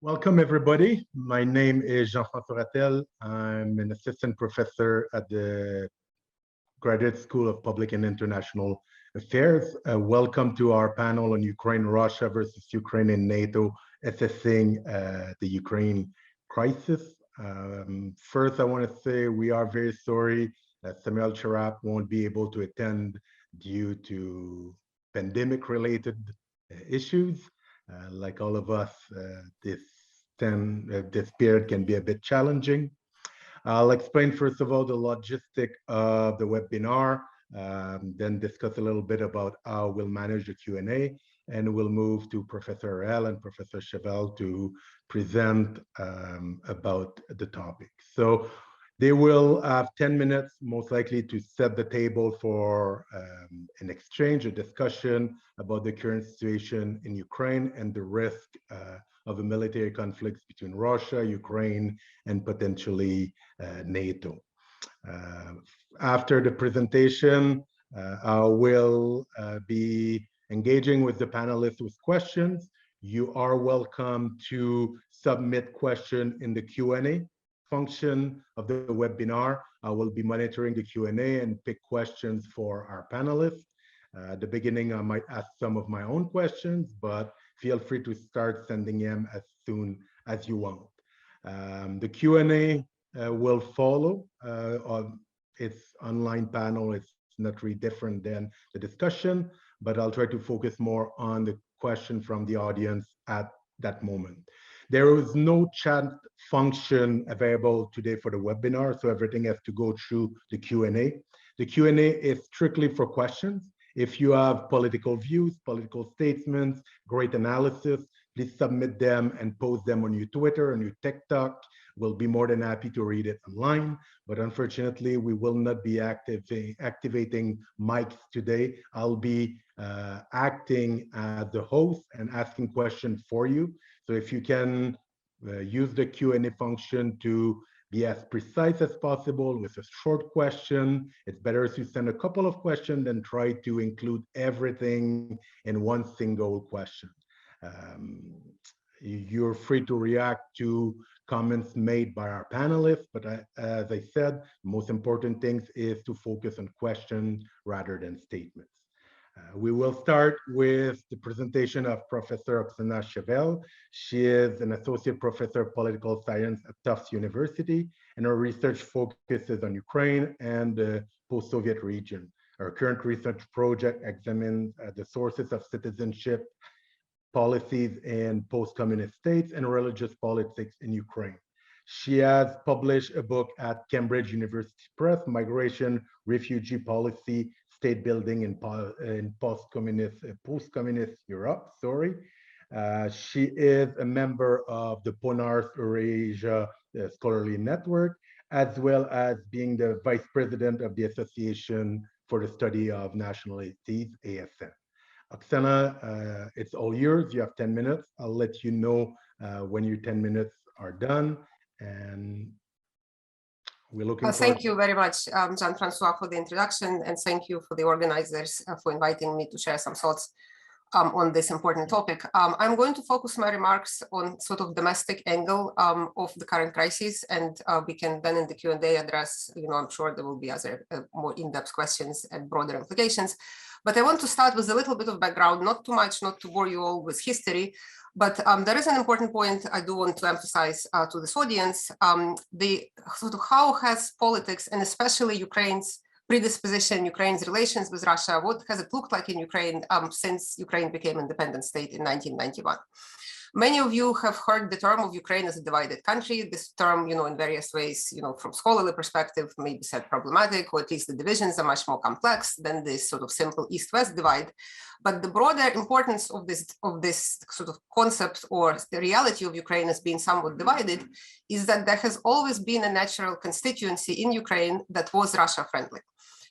Welcome, everybody. My name is Jean-François Rattel. I'm an assistant professor at the Graduate School of Public and International Affairs. Welcome to our panel on Ukraine, Russia versus Ukraine and NATO, assessing the Ukraine crisis. First, I want to say we are very sorry that Samuel Charap won't be able to attend due to pandemic-related issues. Like all of us, this period can be a bit challenging. I'll explain, first of all, the logistic of the webinar, then discuss a little bit about how we'll manage the Q&A, and we'll move to Professor Shevel and Professor Shevel to present about the topic. So they will have 10 minutes, most likely, to set the table for an exchange, a discussion about the current situation in Ukraine and the risk of a military conflict between Russia, Ukraine, and potentially NATO. After the presentation, I will be engaging with the panelists with questions. You are welcome to submit questions in the Q&A function of the webinar. I will be monitoring the Q&A and pick questions for our panelists. At the beginning, I might ask some of my own questions, but feel free to start sending them as soon as you want. The Q&A will follow. It's online panel. It's not really different than the discussion, but I'll try to focus more on the question from the audience at that moment. There is no chat function available today for the webinar, so everything has to go through the Q&A. The Q&A is strictly for questions. If you have political views, political statements, great analysis, please submit them and post them on your Twitter and your TikTok. We'll be more than happy to read it online, but unfortunately, we will not be activating mics today. I'll be acting as the host and asking questions for you. So if you can use the Q&A function to be as precise as possible with a short question. It's better if you send a couple of questions than try to include everything in one single question. You're free to react to comments made by our panelists, but as I said, the most important thing is to focus on questions rather than statements. We will start with the presentation of Professor Oxana Shevel. She is an associate professor of political science at Tufts University, and her research focuses on Ukraine and the post-Soviet region. Her current research project examines the sources of citizenship policies in post-communist states and religious politics in Ukraine. She has published a book at Cambridge University Press, Migration, Refugee Policy, State Building in Postcommunist Europe. She is a member of the PONARS Eurasia Scholarly Network, as well as being the vice president of the Association for the Study of Nationalities, ASN. Oksana, it's all yours. You have 10 minutes. I'll let you know when your 10 minutes are done. And we're looking Thank you very much, Jean-François, for the introduction, and thank you for the organizers for inviting me to share some thoughts on this important topic. I'm going to focus my remarks on sort of domestic angle of the current crisis, and we can then in the Q&A address, I'm sure there will be other more in-depth questions and broader implications. But I want to start with a little bit of background, not too much, not to bore you all with history, but there is an important point I do want to emphasize to this audience. The sort of how has politics, and especially Ukraine's predisposition, Ukraine's relations with Russia, what has it looked like in Ukraine since Ukraine became an independent state in 1991? Many of you have heard the term of Ukraine as a divided country. This term, in various ways, from scholarly perspective, may be said problematic, or at least the divisions are much more complex than this sort of simple East-West divide. But the broader importance of this sort of concept, or the reality of Ukraine as being somewhat divided, is that there has always been a natural constituency in Ukraine that was Russia-friendly.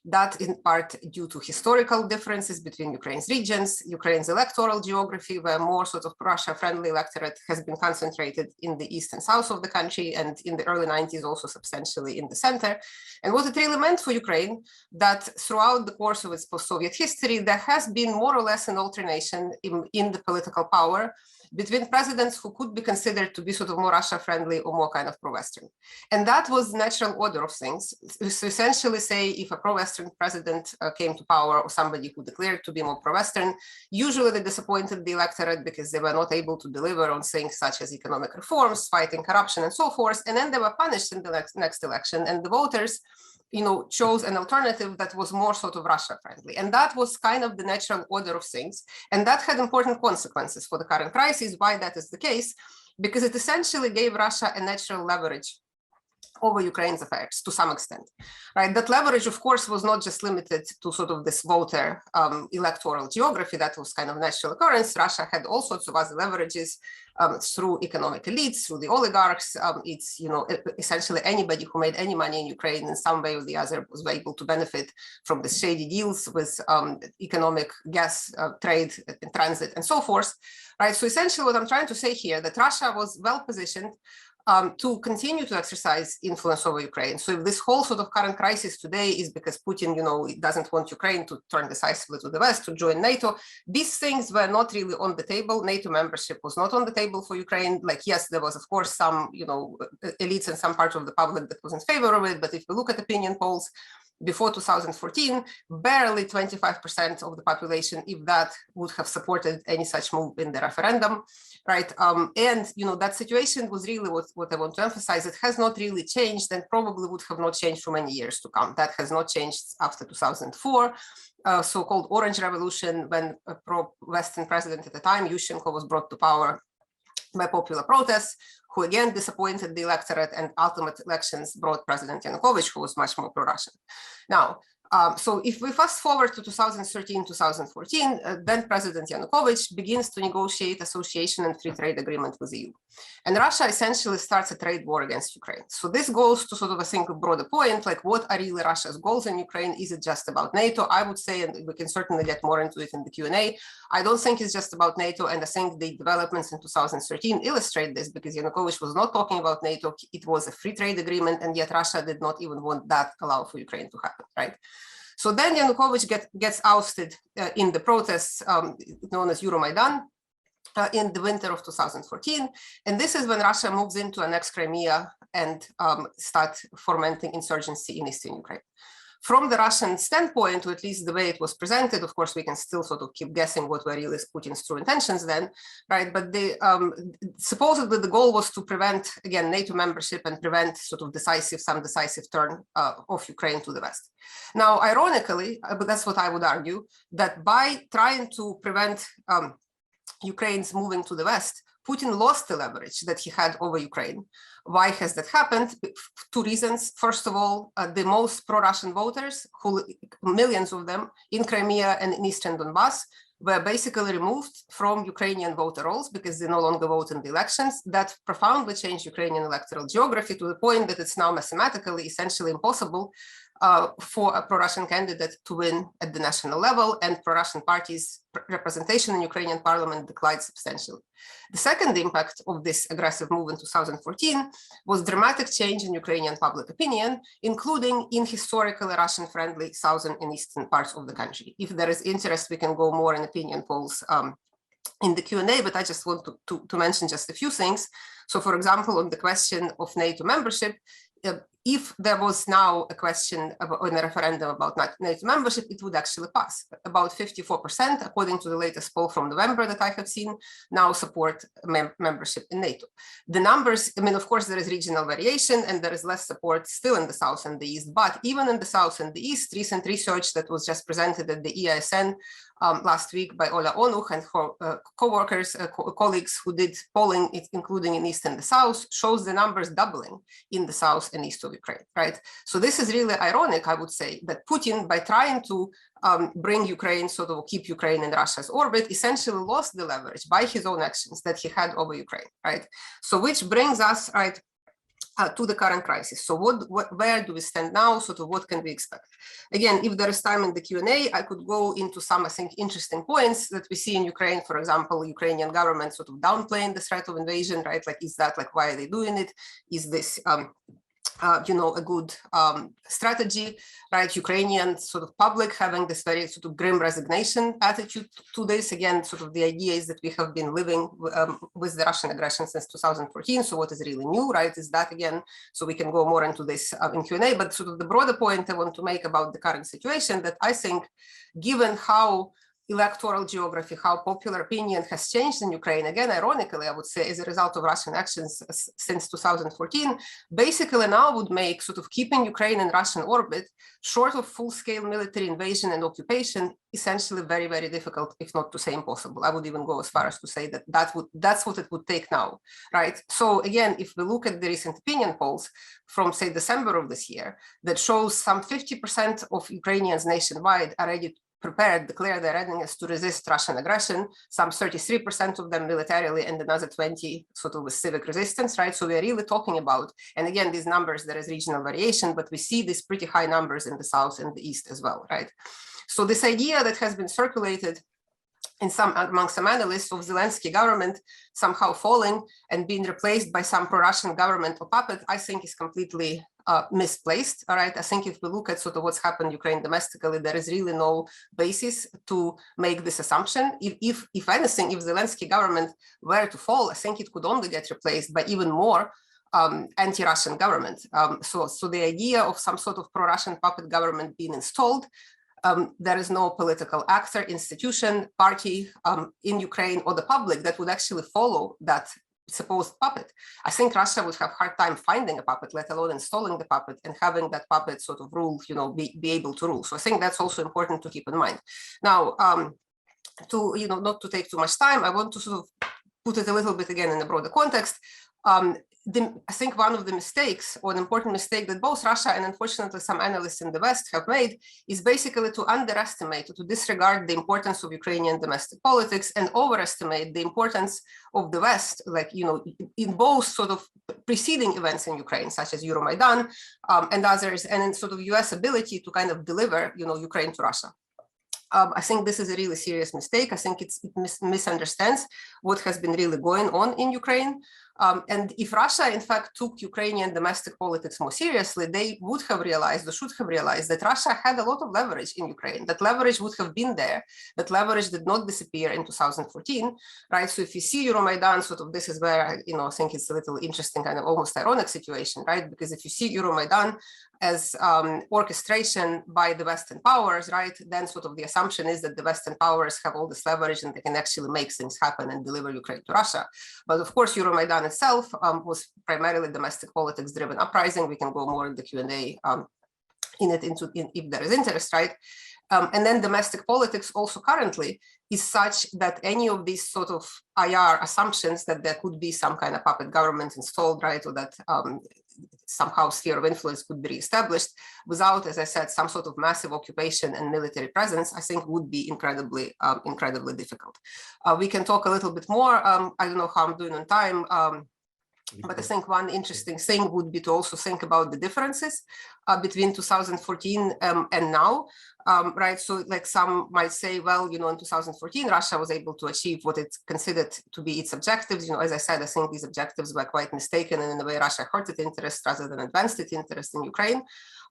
That in part due to historical differences between Ukraine's regions, Ukraine's electoral geography, where more sort of Russia-friendly electorate has been concentrated in the east and south of the country, and in the early 90s also substantially in the center. And what it really meant for Ukraine, that throughout the course of its post-Soviet history, there has been more or less an alternation in the political power between presidents who could be considered to be sort of more Russia-friendly or more kind of pro-Western. And that was the natural order of things. So essentially say if a pro-Western president came to power, or somebody who declared to be more pro-Western, usually they disappointed the electorate because they were not able to deliver on things such as economic reforms, fighting corruption, and so forth. And then they were punished in the next election, and the voters, chose an alternative that was more sort of Russia-friendly. And that was kind of the natural order of things. And that had important consequences for the current crisis. Why that is the case? Because it essentially gave Russia a natural leverage over Ukraine's affairs to some extent, right? That leverage, of course, was not just limited to sort of this voter electoral geography. That was kind of natural occurrence. Russia had all sorts of other leverages through economic elites, through the oligarchs. It's, essentially anybody who made any money in Ukraine in some way or the other was able to benefit from the shady deals with economic gas trade and transit and so forth, right? So essentially what I'm trying to say here, that Russia was well positioned to continue to exercise influence over Ukraine. So if this whole sort of current crisis today is because Putin, doesn't want Ukraine to turn decisively to the West, to join NATO, these things were not really on the table. NATO membership was not on the table for Ukraine. Like, yes, there was, of course, some, elites and some parts of the public that was in favor of it. But if we look at opinion polls, before 2014, barely 25% of the population, if that, would have supported any such move in the referendum, right? And that situation was really what I want to emphasize. It has not really changed, and probably would have not changed for many years to come. That has not changed after 2004, so-called Orange Revolution, when a pro-Western president at the time, Yushchenko, was brought to power by popular protests, who again disappointed the electorate, and ultimate elections brought President Yanukovych, who was much more pro-Russian. Now, so if we fast forward to 2013, 2014, then President Yanukovych begins to negotiate association and free trade agreement with the EU. And Russia essentially starts a trade war against Ukraine. So this goes to sort of, I think, a broader point, like what are really Russia's goals in Ukraine? Is it just about NATO? I would say, and we can certainly get more into it in the Q&A, I don't think it's just about NATO. And I think the developments in 2013 illustrate this, because Yanukovych was not talking about NATO. It was a free trade agreement, and yet Russia did not even want that allow for Ukraine to happen, right? So then Yanukovych gets ousted in the protests known as Euromaidan in the winter of 2014. And this is when Russia moves in to annex Crimea and start fomenting insurgency in eastern Ukraine. From the Russian standpoint, or at least the way it was presented, of course, we can still sort of keep guessing what were really Putin's true intentions then, right? But supposedly the goal was to prevent, again, NATO membership and prevent sort of some decisive turn of Ukraine to the West. Now, ironically, but that's what I would argue, that by trying to prevent Ukraine's moving to the West, Putin lost the leverage that he had over Ukraine. Why has that happened? Two reasons. First of all, the most pro-Russian voters, millions of them in Crimea and in Eastern Donbass, were basically removed from Ukrainian voter rolls because they no longer vote in the elections. That profoundly changed Ukrainian electoral geography to the point that it's now mathematically essentially impossible for a pro-Russian candidate to win at the national level, and pro-Russian parties' representation in Ukrainian parliament declined substantially. The second impact of this aggressive move in 2014 was dramatic change in Ukrainian public opinion, including in historically Russian-friendly southern and eastern parts of the country. If there is interest, we can go more in opinion polls in the Q&A, but I just want to mention just a few things. So, for example, on the question of NATO membership, if there was now a question in a referendum about NATO membership, it would actually pass. About 54%, according to the latest poll from November that I have seen, now support membership in NATO. The numbers, I mean, of course, there is regional variation and there is less support still in the South and the East, but even in the South and the East, recent research that was just presented at the EISN last week by Ola Onuch and her colleagues who did polling, including in East and the South, shows the numbers doubling in the South and East of Ukraine, right? So this is really ironic, I would say, that Putin, by trying to bring Ukraine, sort of keep Ukraine in Russia's orbit, essentially lost the leverage by his own actions that he had over Ukraine, right? So which brings us, right, to the current crisis. So where do we stand now? Sort of what can we expect? Again, if there is time in the Q&A, I could go into some, I think, interesting points that we see in Ukraine. For example, Ukrainian government sort of downplaying the threat of invasion, right? Like, is that like, why are they doing it? Is this a good strategy, right? Ukrainian sort of public having this very sort of grim resignation attitude to this. Again, sort of the idea is that we have been living with the Russian aggression since 2014. So what is really new, right, is that again, so we can go more into this in Q&A, but sort of the broader point I want to make about the current situation, that I think given how electoral geography, how popular opinion has changed in Ukraine, again, ironically, I would say, as a result of Russian actions since 2014, basically now would make sort of keeping Ukraine in Russian orbit, short of full-scale military invasion and occupation, essentially very, very difficult, if not to say impossible. I would even go as far as to say that that's what it would take now, right? So again, if we look at the recent opinion polls from, say, December of this year, that shows some 50% of Ukrainians nationwide are ready declare their readiness to resist Russian aggression, some 33% of them militarily and another 20 sort of with civic resistance, right? So we're really talking about, and again, these numbers, there is regional variation, but we see these pretty high numbers in the South and the East as well, right? So this idea that has been circulated among some analysts of Zelensky government somehow falling and being replaced by some pro-Russian government or puppet, I think is completely misplaced. All right, I think if we look at sort of what's happened in Ukraine domestically, there is really no basis to make this assumption. If anything, if Zelensky government were to fall, I think it could only get replaced by even more anti-Russian government. So the idea of some sort of pro-Russian puppet government being installed, there is no political actor, institution, party in Ukraine or the public that would actually follow that supposed puppet. I think Russia would have a hard time finding a puppet, let alone installing the puppet and having that puppet sort of rule, be able to rule. So I think that's also important to keep in mind. Now, not to take too much time, I want to sort of put it a little bit again in a broader context. I think one of the mistakes, or an important mistake that both Russia and unfortunately some analysts in the West have made, is basically to underestimate, to disregard the importance of Ukrainian domestic politics and overestimate the importance of the West, in both sort of preceding events in Ukraine, such as Euromaidan and others, and in sort of US ability to kind of deliver, Ukraine to Russia. I think this is a really serious mistake. I think it misunderstands what has been really going on in Ukraine. And if Russia, in fact, took Ukrainian domestic politics more seriously, they would have realized, or should have realized, that Russia had a lot of leverage in Ukraine. That leverage would have been there. That leverage did not disappear in 2014, right? So if you see Euromaidan, sort of this is where, I think it's a little interesting, kind of almost ironic situation, right? Because if you see Euromaidan as orchestration by the Western powers, right, then sort of the assumption is that the Western powers have all this leverage and they can actually make things happen and deliver Ukraine to Russia. But of course, Euromaidan itself was primarily domestic politics driven uprising. We can go more in the Q&A if there is interest, right? And then domestic politics also currently is such that any of these sort of IR assumptions that there could be some kind of puppet government installed, right, or that somehow sphere of influence could be reestablished without, as I said, some sort of massive occupation and military presence, I think would be incredibly difficult. We can talk a little bit more. I don't know how I'm doing on time. But I think one interesting thing would be to also think about the differences between 2014 and now, right? So like some might say, well, in 2014, Russia was able to achieve what it's considered to be its objectives. As I said, I think these objectives were quite mistaken, and in a way, Russia hurt its interest rather than advanced its interest in Ukraine.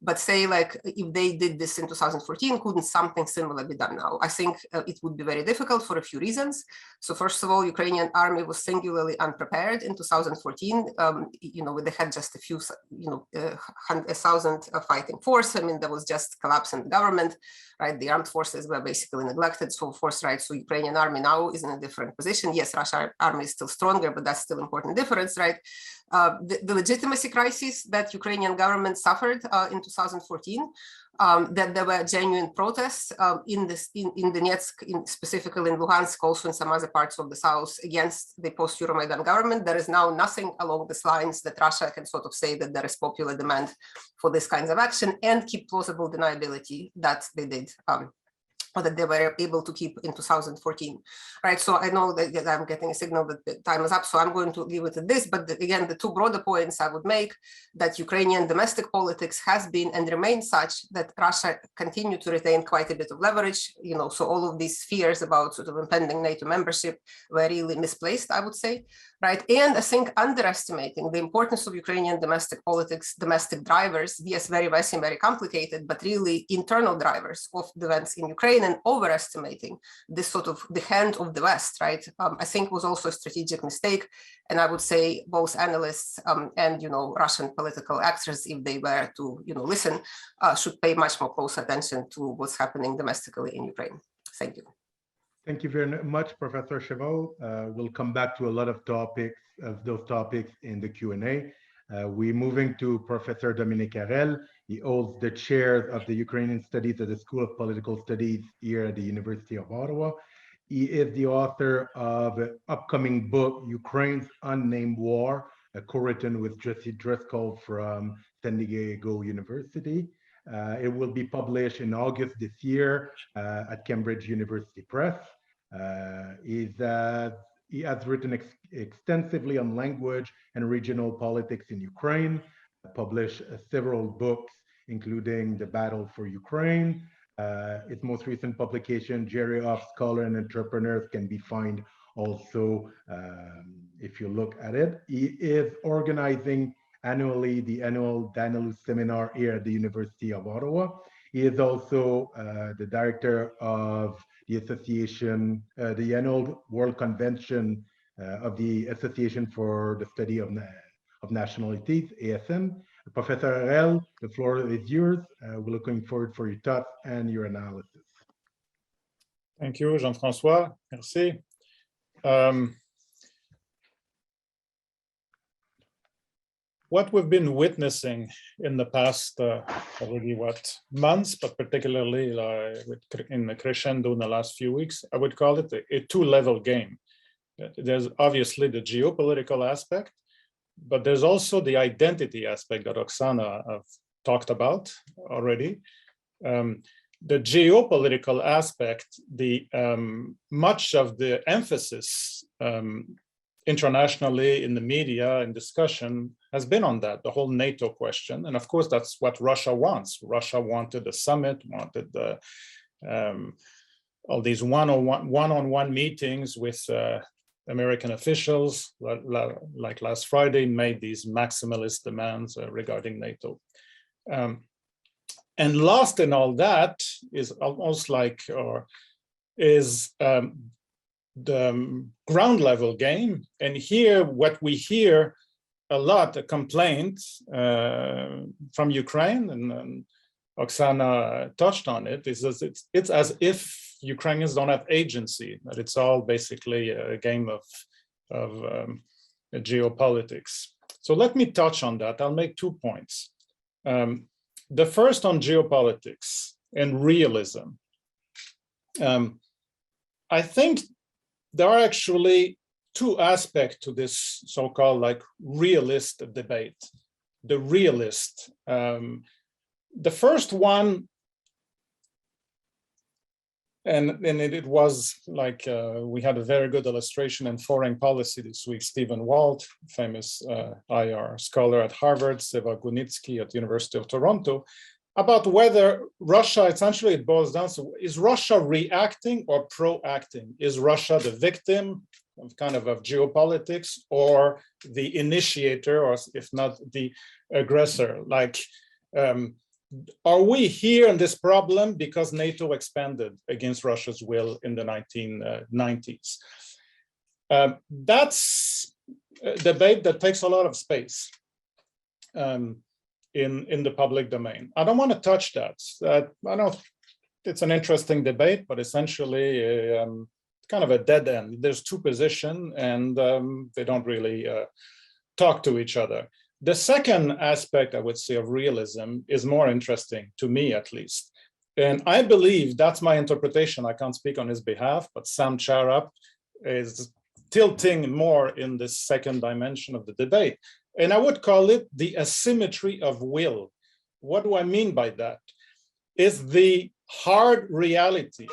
But say, like, if they did this in 2014, couldn't something similar be done now? I think it would be very difficult for a few reasons. So first of all, Ukrainian army was singularly unprepared in 2014. They had just a few, 1,000 fighting force. I mean, there was just collapse in the government, right? The armed forces were basically neglected. So force, right? So Ukrainian army now is in a different position. Yes, Russian army is still stronger, but that's still an important difference, right? The legitimacy crisis that Ukrainian government suffered in 2014, that there were genuine protests in Donetsk, specifically in Luhansk, also in some other parts of the south against the post-Euromaidan government. There is now nothing along these lines that Russia can sort of say that there is popular demand for this kinds of action and keep plausible deniability that they did. Or that they were able to keep in 2014, right? So I know that I'm getting a signal that the time is up, so I'm going to leave it at this. But again, the two broader points I would make, that Ukrainian domestic politics has been and remains such that Russia continued to retain quite a bit of leverage. So all of these fears about sort of impending NATO membership were really misplaced, I would say. right? And I think underestimating the importance of Ukrainian domestic politics, domestic drivers, yes, very messy, very complicated, but really internal drivers of the events in Ukraine, and overestimating this sort of the hand of the West, right? I think was also a strategic mistake. And I would say both analysts and, Russian political actors, if they were to, listen, should pay much more close attention to what's happening domestically in Ukraine. Thank you. Thank you very much, Professor Shevel. We'll come back to a lot of those topics in the Q&A. We're moving to Professor Dominique Harel. He holds the chair of the Ukrainian Studies at the School of Political Studies here at the University of Ottawa. He is the author of an upcoming book, Ukraine's Unnamed War, co-written with Jesse Driscoll from San Diego University. It will be published in August this year at Cambridge University Press. He has written extensively on language and regional politics in Ukraine, published several books, including The Battle for Ukraine. Its most recent publication, Jerry Off Scholar and Entrepreneurs, can be found also if you look at it. He is organizing annually the annual Danilou seminar here at the University of Ottawa. He is also the director of the association, the annual World Convention of the Association for the Study of Nationalities, ASN. Professor Harel, the floor is yours. We're looking forward for your thoughts and your analysis. Thank you, Jean-François. Merci. What we've been witnessing in the past already months, but particularly in the crescendo in the last few weeks, I would call it a two-level game. There's obviously the geopolitical aspect, but there's also the identity aspect that Oksana talked about already. The geopolitical aspect, much of the emphasis internationally in the media and discussion has been on that, the whole NATO question. And of course, that's what Russia wants. Russia wanted the summit, wanted all these one-on-one meetings with American officials, like last Friday, made these maximalist demands regarding NATO. And lost in all that is almost like, the ground level game. And here, what we hear a lot, a complaint from Ukraine, and Oksana touched on it, is that it's as if Ukrainians don't have agency, that it's all basically a game of geopolitics. So let me touch on that. I'll make 2 points. The first on geopolitics and realism. I think there are actually 2 aspects to this so-called realist debate. The realist. The first one, and it was we had a very good illustration in foreign policy this week. Stephen Walt, famous IR scholar at Harvard, Seva Gunitsky at the University of Toronto, about whether Russia, essentially it boils down to, is Russia reacting or proacting? Is Russia the victim of geopolitics, or the initiator, or if not the aggressor? Are we here in this problem because NATO expanded against Russia's will in the 1990s? That's a debate that takes a lot of space in the public domain. I don't want to touch that. I know it's an interesting debate, but essentially kind of a dead end. There's 2 positions, and they don't really talk to each other. The second aspect, I would say, of realism is more interesting, to me at least. And I believe, that's my interpretation, I can't speak on his behalf, but Sam Charap is tilting more in this second dimension of the debate. And I would call it the asymmetry of will. What do I mean by that? Is the hard reality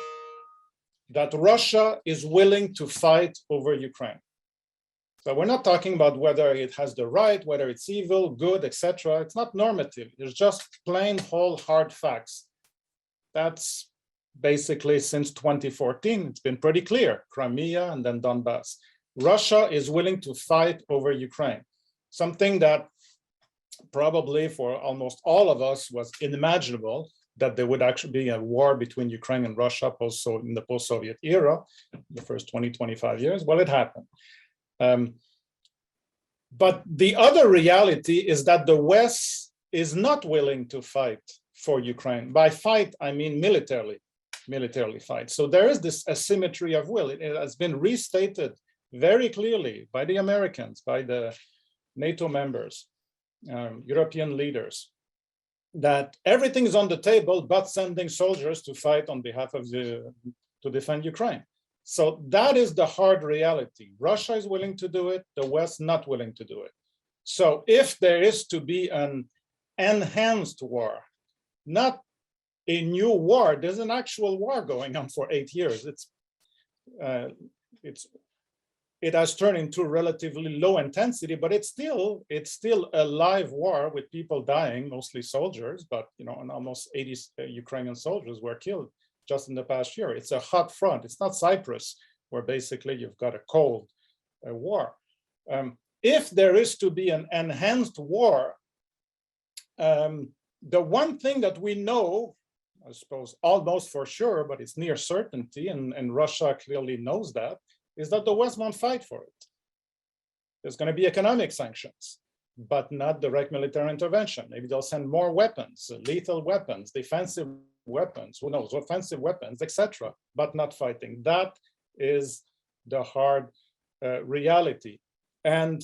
that Russia is willing to fight over Ukraine. So we're not talking about whether it has the right, whether it's evil, good, etc. It's not normative. It's just plain whole hard facts. That's basically since 2014, it's been pretty clear, Crimea and then Donbass. Russia is willing to fight over Ukraine, something that probably for almost all of us was unimaginable, that there would actually be a war between Ukraine and Russia in the post-Soviet era, the first 20, 25 years. Well, it happened. But the other reality is that the West is not willing to fight for Ukraine. By fight, I mean militarily fight. So there is this asymmetry of will. It has been restated very clearly by the Americans, by the NATO members, European leaders, that everything is on the table but sending soldiers to fight on behalf of to defend Ukraine. So that is the hard reality. Russia is willing to do it, the West not willing to do it. So if there is to be an enhanced war, not a new war, there's an actual war going on for 8 years. It has turned into relatively low intensity, but it's still a live war with people dying, mostly soldiers, but and almost 80 Ukrainian soldiers were killed just in the past year. It's a hot front. It's not Cyprus, where basically you've got a cold war. If there is to be an enhanced war, the one thing that we know, I suppose almost for sure, but it's near certainty, and Russia clearly knows that, is that the West won't fight for it. There's going to be economic sanctions, but not direct military intervention. Maybe they'll send more weapons, lethal weapons, defensive weapons, who knows, offensive weapons, etc., but not fighting. That is the hard reality. And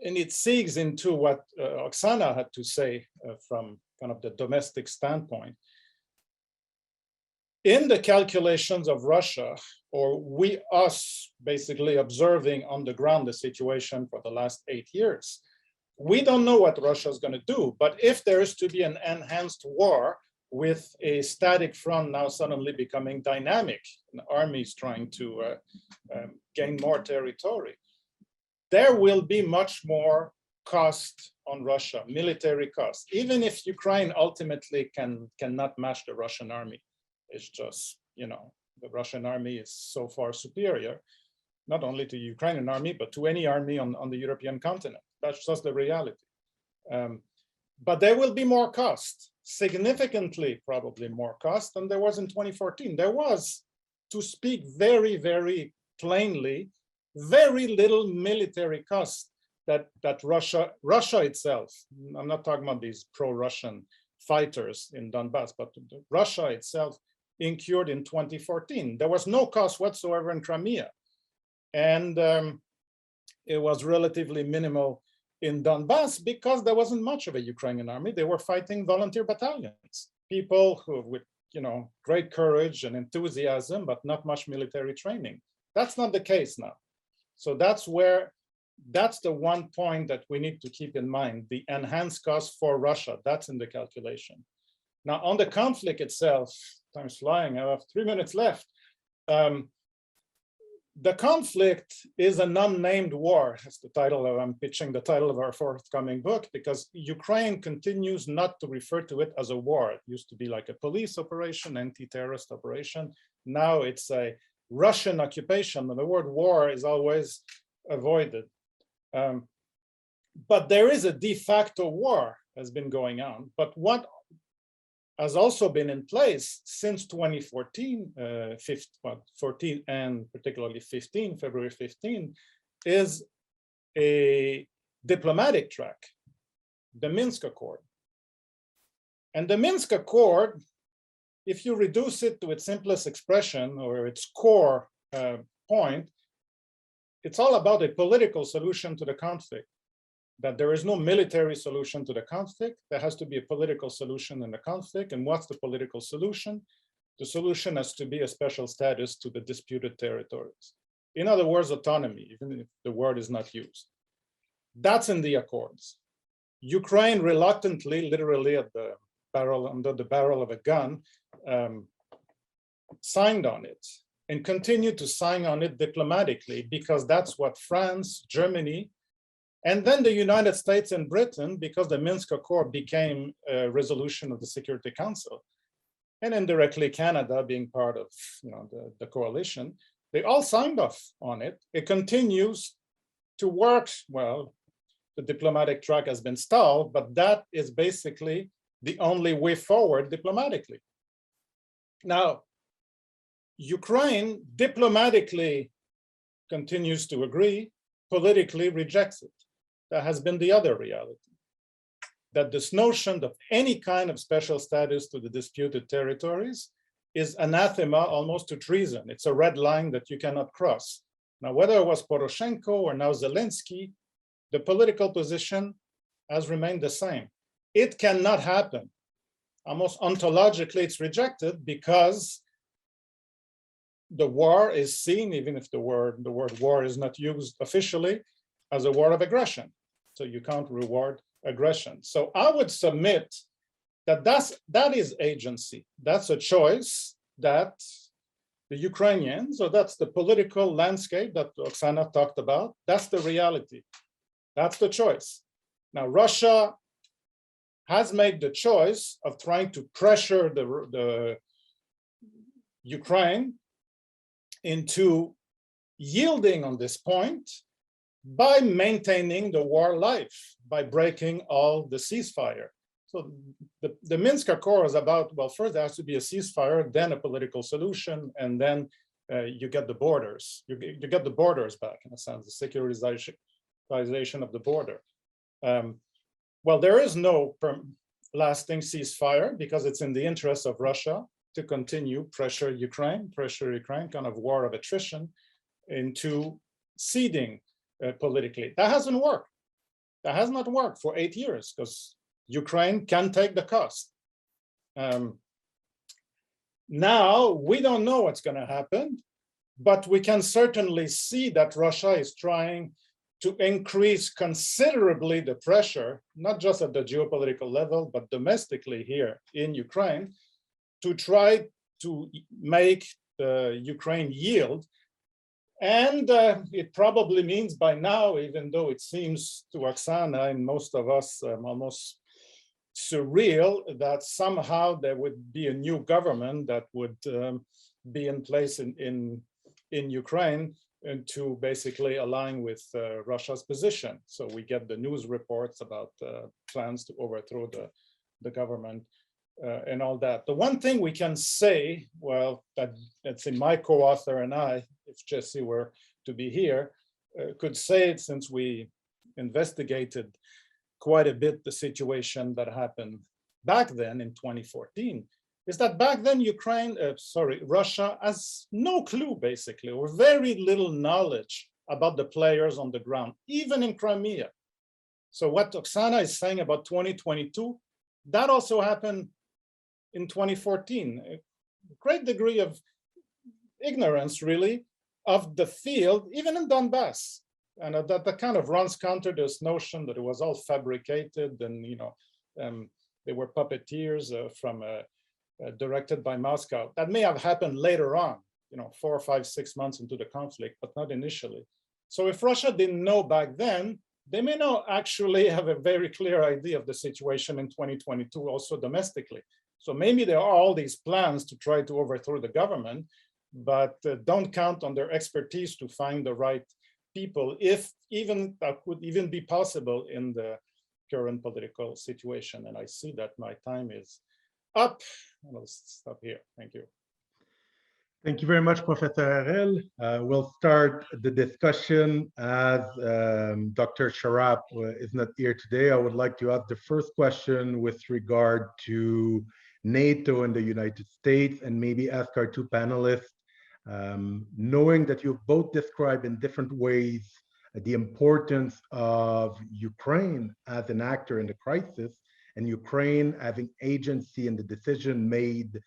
it segues into what Oksana had to say from kind of the domestic standpoint. In the calculations of Russia, or us basically observing on the ground the situation for the last 8 years, we don't know what Russia is going to do. But if there is to be an enhanced war with a static front now suddenly becoming dynamic, and armies trying to gain more territory, there will be much more cost on Russia, military cost, even if Ukraine ultimately cannot match the Russian army. It's just, the Russian army is so far superior, not only to the Ukrainian army, but to any army on the European continent. That's just the reality. But there will be more cost, significantly probably more cost than there was in 2014. There was, to speak very, very plainly, very little military cost that Russia itself, I'm not talking about these pro-Russian fighters in Donbass, but Russia itself incurred in 2014. There was no cost whatsoever in Crimea. And it was relatively minimal in Donbass because there wasn't much of a Ukrainian army. They were fighting volunteer battalions, people who with great courage and enthusiasm, but not much military training. That's not the case now. So that's the one point that we need to keep in mind, the enhanced cost for Russia, that's in the calculation. Now on the conflict itself, time's flying, I have 3 minutes left. The conflict is an unnamed war. That's the title I'm pitching the title of our forthcoming book, because Ukraine continues not to refer to it as a war. It used to be like a police operation, anti-terrorist operation. Now it's a Russian occupation, and the word war is always avoided. But there is a de facto war has been going on. But what has also been in place since 2014, 14 and particularly 15, February 15, is a diplomatic track, the Minsk Accord. And the Minsk Accord, if you reduce it to its simplest expression or its core point, it's all about a political solution to the conflict. That there is no military solution to the conflict. There has to be a political solution in the conflict. And what's the political solution? The solution has to be a special status to the disputed territories. In other words, autonomy, even if the word is not used. That's in the accords. Ukraine reluctantly, literally at the barrel, under the barrel of a gun, signed on it and continued to sign on it diplomatically, because that's what France, Germany, and then the United States and Britain, because the Minsk Accord became a resolution of the Security Council, and indirectly Canada being part of the coalition, They all signed off on it. It continues to work. Well, the diplomatic track has been stalled, but that is basically the only way forward diplomatically. Now, Ukraine diplomatically continues to agree, politically rejects it. That has been the other reality. That this notion of any kind of special status to the disputed territories is anathema almost to treason. It's a red line that you cannot cross. Now, whether it was Poroshenko or now Zelensky, the political position has remained the same. It cannot happen. Almost ontologically, it's rejected because the war is seen, even if the word war is not used officially, as a war of aggression. So you can't reward aggression. So I would submit that that is agency. That's a choice that the Ukrainians, or that's the political landscape that Oksana talked about, that's the reality. That's the choice. Now, Russia has made the choice of trying to pressure the Ukraine into yielding on this point by maintaining the war life, by breaking all the ceasefire. So the Minsk Accord is about, well, first there has to be a ceasefire, then a political solution, and then you get the borders. You get the borders back, in a sense, the securitization of the border. Well, there is no lasting ceasefire because it's in the interest of Russia to continue pressure Ukraine, kind of war of attrition into ceding politically. That hasn't worked. That has not worked for 8 years because Ukraine can take the cost. Now, we don't know what's going to happen, but we can certainly see that Russia is trying to increase considerably the pressure, not just at the geopolitical level, but domestically here in Ukraine, to try to make Ukraine yield. And it probably means by now, even though it seems to Oksana and most of us almost surreal, that somehow there would be a new government that would be in place in Ukraine, and to basically align with Russia's position. So we get the news reports about plans to overthrow the government and all that. The one thing we can say, well, that's in my co-author and I, if Jesse were to be here, could say it since we investigated quite a bit the situation that happened back then in 2014, is that back then Russia has no clue, basically, or very little knowledge about the players on the ground, even in Crimea. So what Oksana is saying about 2022, that also happened in 2014. A great degree of ignorance, really, of the field, even in Donbass. And that kind of runs counter this notion that it was all fabricated and, they were puppeteers directed by Moscow. That may have happened later on, 4, 5, 6 months into the conflict, but not initially. So if Russia didn't know back then, they may not actually have a very clear idea of the situation in 2022, also domestically. So maybe there are all these plans to try to overthrow the government, but don't count on their expertise to find the right people, if even that would even be possible in the current political situation. And I see that my time is up. I'll stop here. Thank you. Thank you very much, Professor Harel. We'll start the discussion as Dr. Sharap is not here today. I would like to ask the first question with regard to NATO and the United States, and maybe ask our two panelists, knowing that you've both described in different ways the importance of Ukraine as an actor in the crisis, and Ukraine having agency in the decision made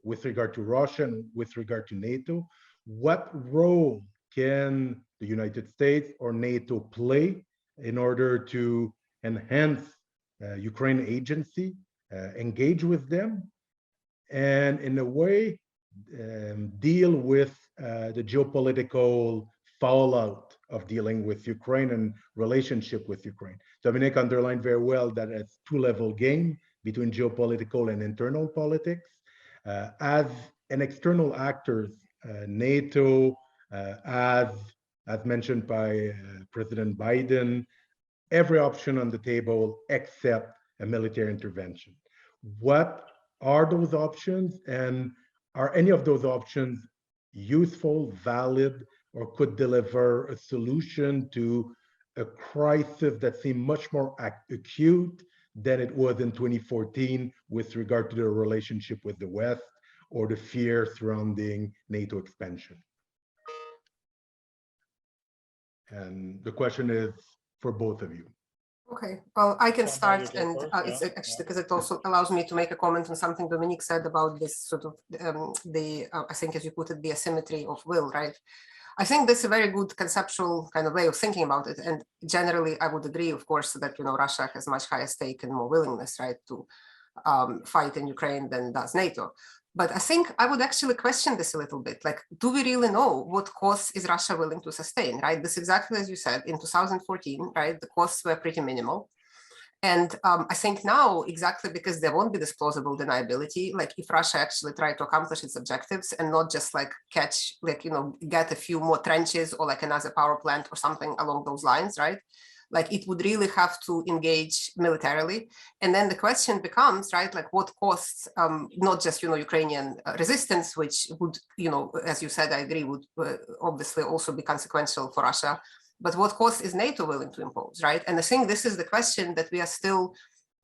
with regard to Russia and with regard to NATO. What role can the United States or NATO play in order to enhance Ukraine agency, engage with them, and in a way deal with the geopolitical fallout of dealing with Ukraine and relationship with Ukraine? Dominic underlined very well that it's a two-level game between geopolitical and internal politics. As an external actors NATO, as mentioned by President Biden, every option on the table except a military intervention. What are those options, and are any of those options useful, valid, or could deliver a solution to a crisis that seemed much more acute than it was in 2014 with regard to the relationship with the West or the fear surrounding NATO expansion? And the question is for both of you. Okay, well, I can start, you go and first, it's yeah. actually because it also allows me to make a comment on something Dominique said about this sort of I think, as you put it, the asymmetry of will, right? I think this is a very good conceptual kind of way of thinking about it. And generally, I would agree, of course, that, you know, Russia has much higher stake and more willingness, right, to fight in Ukraine than does NATO. But I think I would actually question this a little bit. Like, do we really know what costs is Russia willing to sustain, right? This exactly as you said, in 2014, right, the costs were pretty minimal. And I think now, exactly because there won't be this plausible deniability, like if Russia actually tried to accomplish its objectives and not just like catch, like, you know, get a few more trenches or like another power plant or something along those lines, right? Like it would really have to engage militarily. And then the question becomes, right, like what costs, not just, you know, Ukrainian resistance, which would, you know, as you said, I agree, would obviously also be consequential for Russia, but what cost is NATO willing to impose, right? And I think this is the question that we are still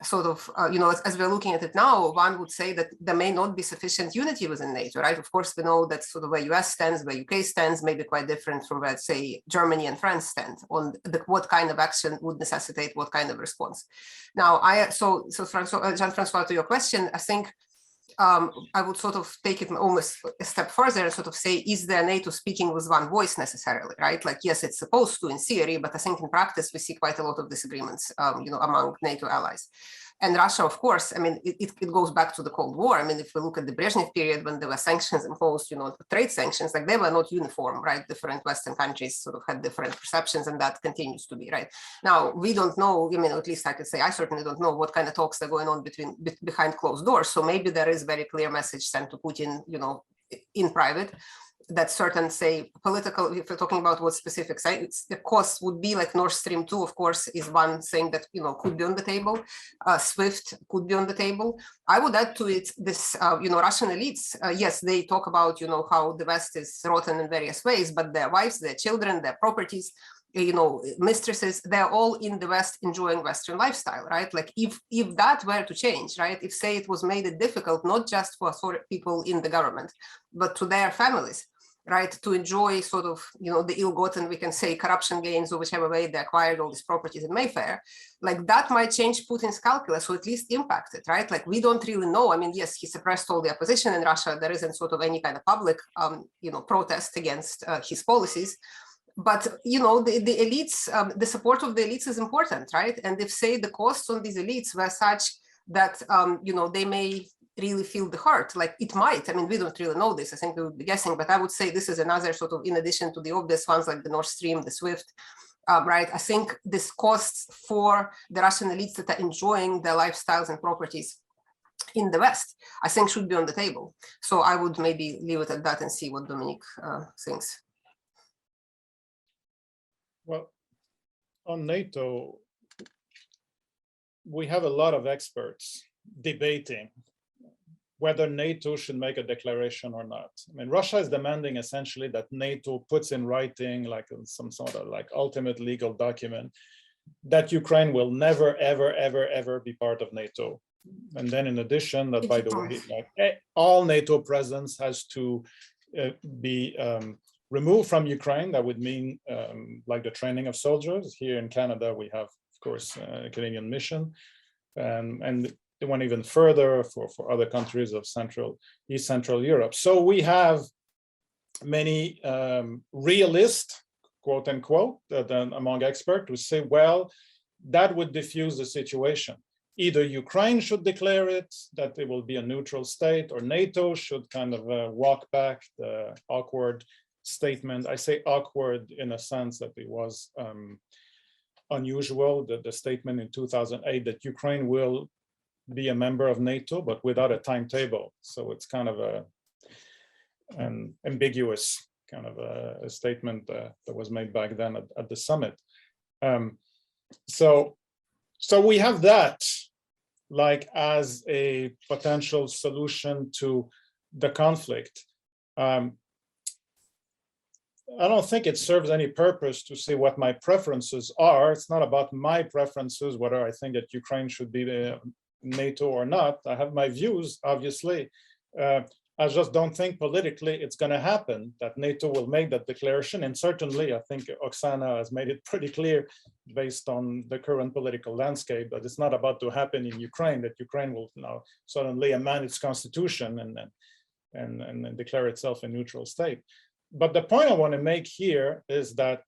sort of, you know, as we're looking at it now, one would say that there may not be sufficient unity within NATO, right? Of course, we know that sort of where US stands, where UK stands, may be quite different from where, say, Germany and France stand on what kind of action would necessitate what kind of response. Now, Jean-Francois, to your question, I think I would sort of take it almost a step further and sort of say, is there NATO speaking with one voice necessarily, right? Like, yes, it's supposed to in theory, but I think in practice, we see quite a lot of disagreements, you know, among NATO allies. And Russia, of course, I mean, it goes back to the Cold War. I mean, if we look at the Brezhnev period when there were sanctions imposed, you know, trade sanctions, like they were not uniform, right? Different Western countries sort of had different perceptions, and that continues to be, right? Now, we don't know, I mean, at least I could say, I certainly don't know what kind of talks are going on behind closed doors. So maybe there is very clear message sent to Putin, you know, in private, that certain, say, political, if we're talking about what specific sites, the cost would be like Nord Stream 2, of course, is one thing that, you know, could be on the table. SWIFT could be on the table. I would add to it this, you know, Russian elites, yes, they talk about, you know, how the West is rotten in various ways, but their wives, their children, their properties, you know, mistresses, they're all in the West enjoying Western lifestyle, right? Like if that were to change, right? If, say, it was made it difficult, not just for people in the government, but to their families, right, to enjoy sort of, you know, the ill-gotten, we can say, corruption gains or whichever way they acquired all these properties in Mayfair, like that might change Putin's calculus, or at least impact it, right? Like we don't really know. I mean, yes, he suppressed all the opposition in Russia. There isn't sort of any kind of public, you know, protest against his policies. But, you know, the elites, the support of the elites is important, right? And if, say, the costs on these elites were such that, you know, they may really feel the hurt, like it might, I mean, we don't really know this, I think we would be guessing, but I would say this is another sort of, in addition to the obvious ones like the Nord Stream, the SWIFT, right? I think this costs for the Russian elites that are enjoying their lifestyles and properties in the West, I think should be on the table. So I would maybe leave it at that and see what Dominique thinks. Well, on NATO, we have a lot of experts debating whether NATO should make a declaration or not. I mean, Russia is demanding essentially that NATO puts in writing, like some sort of like ultimate legal document, that Ukraine will never, ever, ever, ever be part of NATO. And then in addition, that by the way, like all NATO presence has to be removed from Ukraine. That would mean like the training of soldiers. Here in Canada, we have, of course, a Canadian mission. And they went even further for other countries of East Central Europe. So we have many realists, quote unquote, among experts who say, well, that would diffuse the situation. Either Ukraine should declare it, that it will be a neutral state, or NATO should kind of walk back the awkward statement. I say awkward in a sense that it was unusual, the statement in 2008 that Ukraine will be a member of NATO, but without a timetable. So it's kind of an ambiguous kind of a statement that was made back then at the summit. So we have that like as a potential solution to the conflict. I don't think it serves any purpose to say what my preferences are. It's not about my preferences, whether I think that Ukraine should be NATO or not. I have my views, obviously. I just don't think politically it's going to happen that NATO will make that declaration. And certainly, I think Oksana has made it pretty clear based on the current political landscape that it's not about to happen in Ukraine, that Ukraine will now suddenly amend its constitution and declare itself a neutral state. But the point I want to make here is that,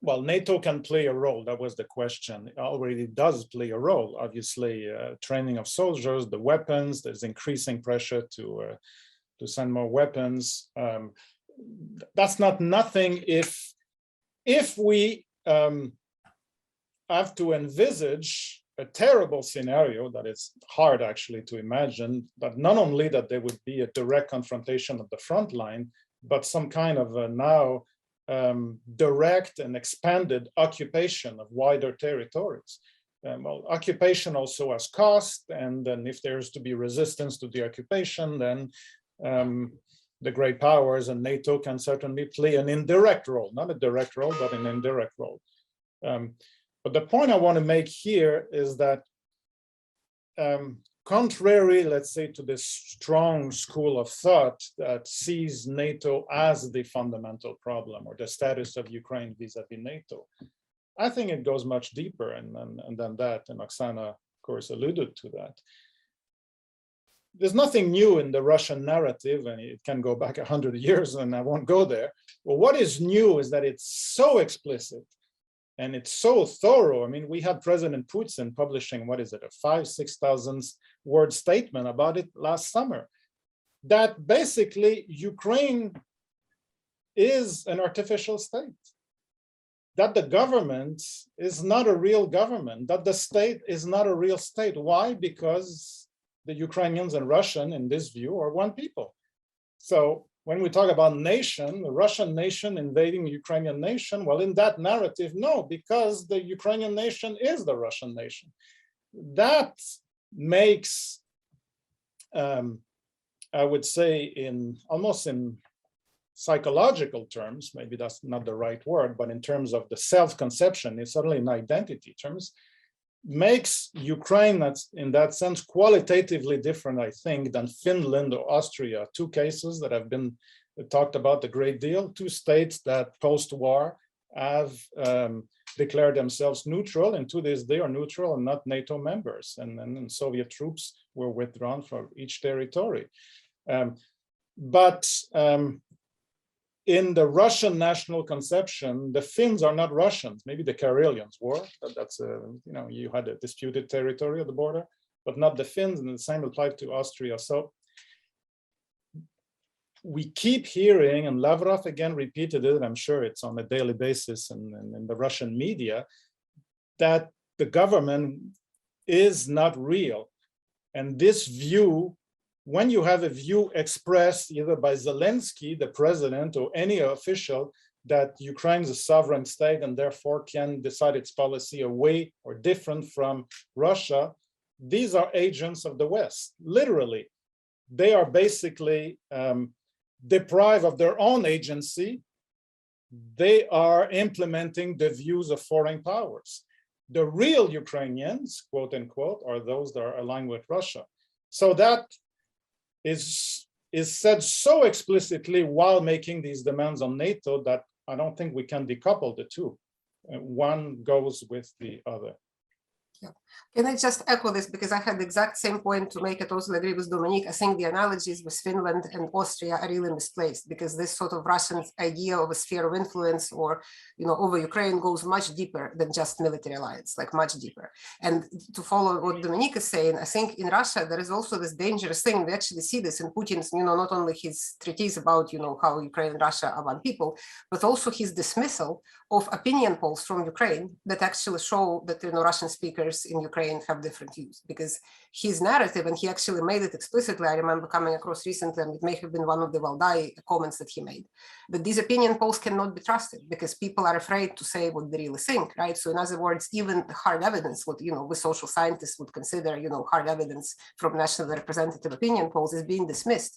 well, NATO can play a role. That was the question. It already does play a role. Obviously, training of soldiers, the weapons, there's increasing pressure to send more weapons. That's not nothing if we have to envisage a terrible scenario that is hard actually to imagine, that not only that there would be a direct confrontation at the front line, but some kind of a now direct and expanded occupation of wider territories. Well, occupation also has cost, and then if there's to be resistance to the occupation, then the great powers and NATO can certainly play an indirect role, not a direct role, but an indirect role. But the point I want to make here is that contrary, let's say, to this strong school of thought that sees NATO as the fundamental problem or the status of Ukraine vis-a-vis NATO, I think it goes much deeper and than that, and Oksana, of course, alluded to that. There's nothing new in the Russian narrative, and it can go back 100 years, and I won't go there. But what is new is that it's so explicit and it's so thorough. I mean, we had President Putin publishing, what is it, a 5,000-6,000 word statement about it last summer, that basically Ukraine is an artificial state, that the government is not a real government, that the state is not a real state. Why? Because the Ukrainians and Russian, in this view, are one people. So when we talk about nation, the Russian nation invading the Ukrainian nation, well, in that narrative, no, because the Ukrainian nation is the Russian nation. That makes, I would say, almost in psychological terms, maybe that's not the right word, but in terms of the self-conception, it's certainly in identity terms, makes Ukraine, that's in that sense qualitatively different, I think, than Finland or Austria, two cases that have been talked about a great deal, two states that post-war have declared themselves neutral, and to this day are neutral and not NATO members, and Soviet troops were withdrawn from each territory. But in the Russian national conception, the Finns are not Russians. Maybe the Karelians were. That's you had a disputed territory at the border, but not the Finns, and the same applied to Austria. So we keep hearing, and Lavrov again repeated it, I'm sure it's on a daily basis in the Russian media, that the government is not real. And this view, when you have a view expressed either by Zelensky, the president, or any official, that Ukraine is a sovereign state and therefore can decide its policy away or different from Russia, these are agents of the West, literally. They are basically deprived of their own agency. They are implementing the views of foreign powers. The real Ukrainians, quote unquote, are those that are aligned with Russia. So that is said so explicitly while making these demands on NATO that I don't think we can decouple the two. One goes with the other. Yeah. Can I just echo this, because I had the exact same point to make. I totally agree with Dominique. I think the analogies with Finland and Austria are really misplaced, because this sort of Russian idea of a sphere of influence or, over Ukraine goes much deeper than just military alliance, like much deeper. And to follow what Dominique is saying, I think in Russia, there is also this dangerous thing. We actually see this in Putin's, not only his treatise about, how Ukraine and Russia are one people, but also his dismissal of opinion polls from Ukraine that actually show that, Russian speaker leaders in Ukraine have different views, because his narrative, and he actually made it explicitly, I remember coming across recently, and it may have been one of the Valdai comments that he made, that these opinion polls cannot be trusted because people are afraid to say what they really think, right? So in other words, even hard evidence, what, you know, we social scientists would consider, you know, hard evidence from national representative opinion polls is being dismissed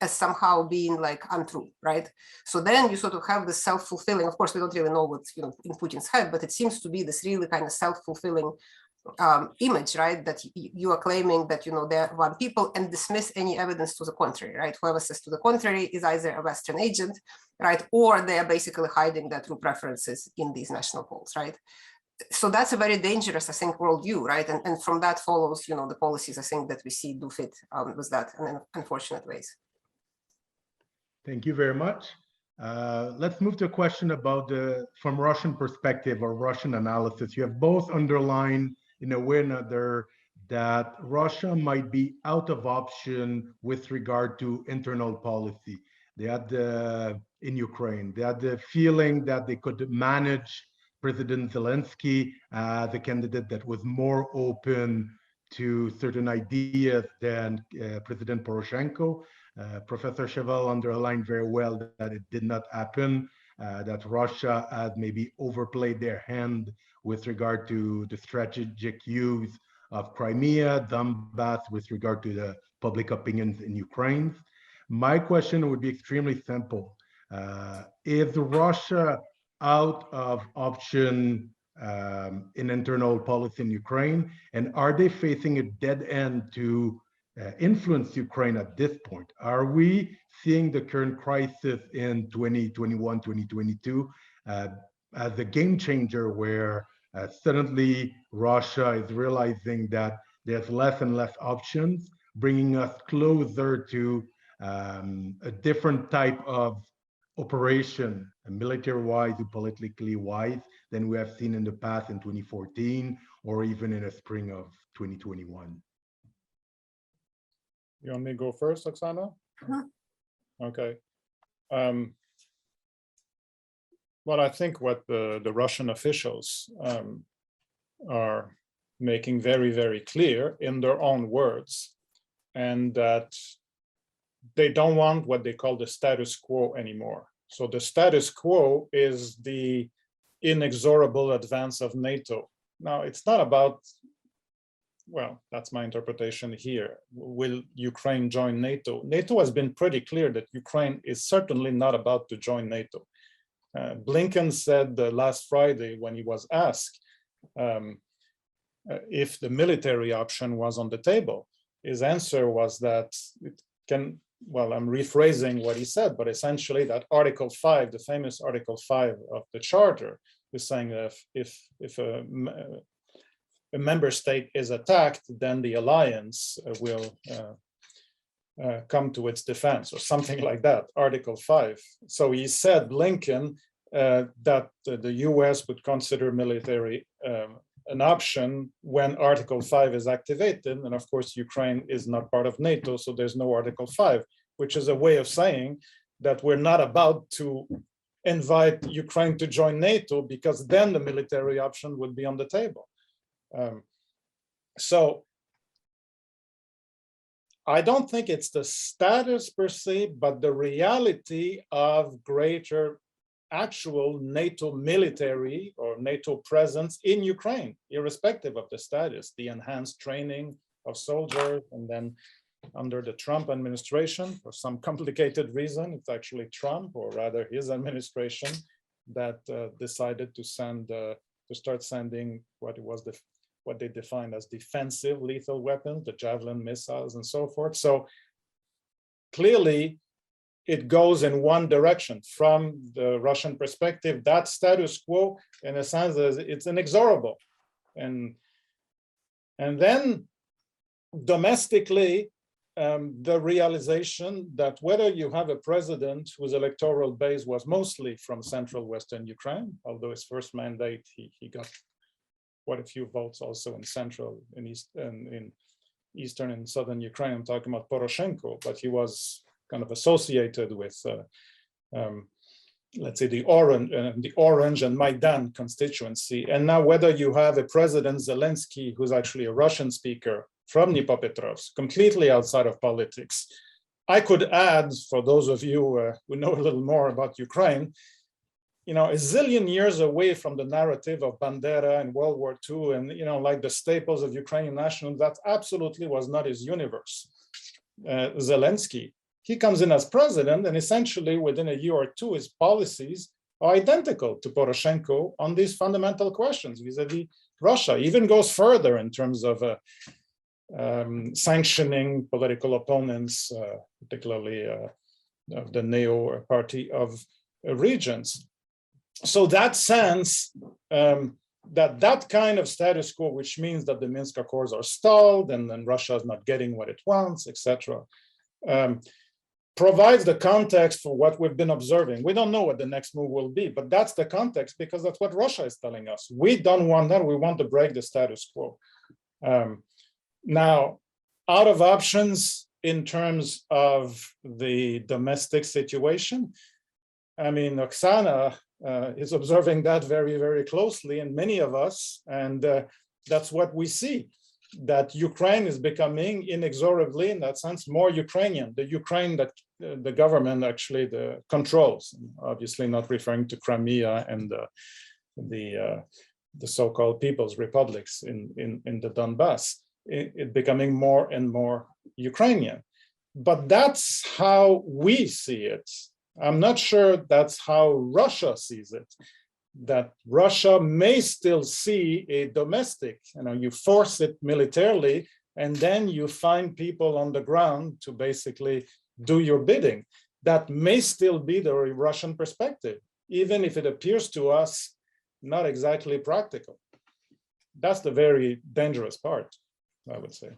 as somehow being like untrue, right? So then you sort of have this self-fulfilling, of course, we don't really know what's, you know, in Putin's head, but it seems to be this really kind of self-fulfilling image, right? That you are claiming that, you know, they're one people and dismiss any evidence to the contrary, right? Whoever says to the contrary is either a Western agent, right? Or they are basically hiding their true preferences in these national polls, right? So that's a very dangerous, I think, worldview, right? And from that follows, you know, the policies I think that we see do fit with that in unfortunate ways. Thank you very much. Let's move to a question about from Russian perspective or Russian analysis. You have both underlined in a way or another that Russia might be out of option with regard to internal policy. They had in Ukraine, they had the feeling that they could manage President Zelensky as a candidate that was more open to certain ideas than President Poroshenko. Professor Shevel underlined very well that it did not happen, that Russia had maybe overplayed their hand with regard to the strategic use of Crimea, Donbass, with regard to the public opinions in Ukraine. My question would be extremely simple. Is Russia out of option in internal policy in Ukraine? And are they facing a dead end to influence Ukraine at this point? Are we seeing the current crisis in 2021, 2022 as a game changer where suddenly Russia is realizing that there's less and less options, bringing us closer to a different type of operation, military-wise or politically wise, than we have seen in the past in 2014 or even in the spring of 2021? You want me to go first, Oksana? Okay. Well, I think what the Russian officials are making very, very clear in their own words, and that they don't want what they call the status quo anymore. So the status quo is the inexorable advance of NATO. Now, it's not about, well, that's my interpretation here. Will Ukraine join NATO? NATO has been pretty clear that Ukraine is certainly not about to join NATO. Blinken said last Friday when he was asked if the military option was on the table, his answer was that it can, well, I'm rephrasing what he said, but essentially that Article 5, the famous Article 5 of the Charter, is saying that if a member state is attacked, then the alliance will come to its defense, or something like that, Article 5. So he said, Blinken, that the US would consider military an option when Article 5 is activated. And of course, Ukraine is not part of NATO, so there's no Article 5, which is a way of saying that we're not about to invite Ukraine to join NATO, because then the military option would be on the table. So I don't think it's the status per se, but the reality of greater actual NATO military or NATO presence in Ukraine, irrespective of the status, the enhanced training of soldiers, and then under the Trump administration, for some complicated reason, it's actually Trump, or rather his administration, that decided to send, to start sending what they defined as defensive lethal weapons, the Javelin missiles and so forth. So clearly, it goes in one direction. From the Russian perspective, that status quo, in a sense, it's inexorable. And then domestically, the realization that whether you have a president whose electoral base was mostly from central Western Ukraine, although his first mandate, he got quite a few votes also in central, in eastern and southern Ukraine. I'm talking about Poroshenko, but he was kind of associated with let's say, the Orange and Maidan constituency. And now whether you have a President Zelensky, who's actually a Russian speaker from Dnipropetrovsk, completely outside of politics. I could add, for those of you who know a little more about Ukraine, a zillion years away from the narrative of Bandera and World War II and, like the staples of Ukrainian nationalism, that absolutely was not his universe. Zelensky, he comes in as president, and essentially within a year or two, his policies are identical to Poroshenko on these fundamental questions vis-a-vis Russia. He even goes further in terms of sanctioning political opponents, particularly of the NATO party of regions. So that sense that kind of status quo, which means that the Minsk Accords are stalled and then Russia is not getting what it wants, etc., provides the context for what we've been observing. We don't know what the next move will be, but that's the context because that's what Russia is telling us. We don't want that. We want to break the status quo. Now, out of options in terms of the domestic situation, I mean, Oksana is observing that very, very closely, and many of us, and that's what we see, that Ukraine is becoming inexorably, in that sense, more Ukrainian, the Ukraine that the government actually controls, obviously not referring to Crimea and the so-called People's Republics in the Donbass. It becoming more and more Ukrainian. But that's how we see it. I'm not sure that's how Russia sees it, that Russia may still see a domestic, you force it militarily, and then you find people on the ground to basically do your bidding. That may still be the Russian perspective, even if it appears to us not exactly practical. That's the very dangerous part, I would say.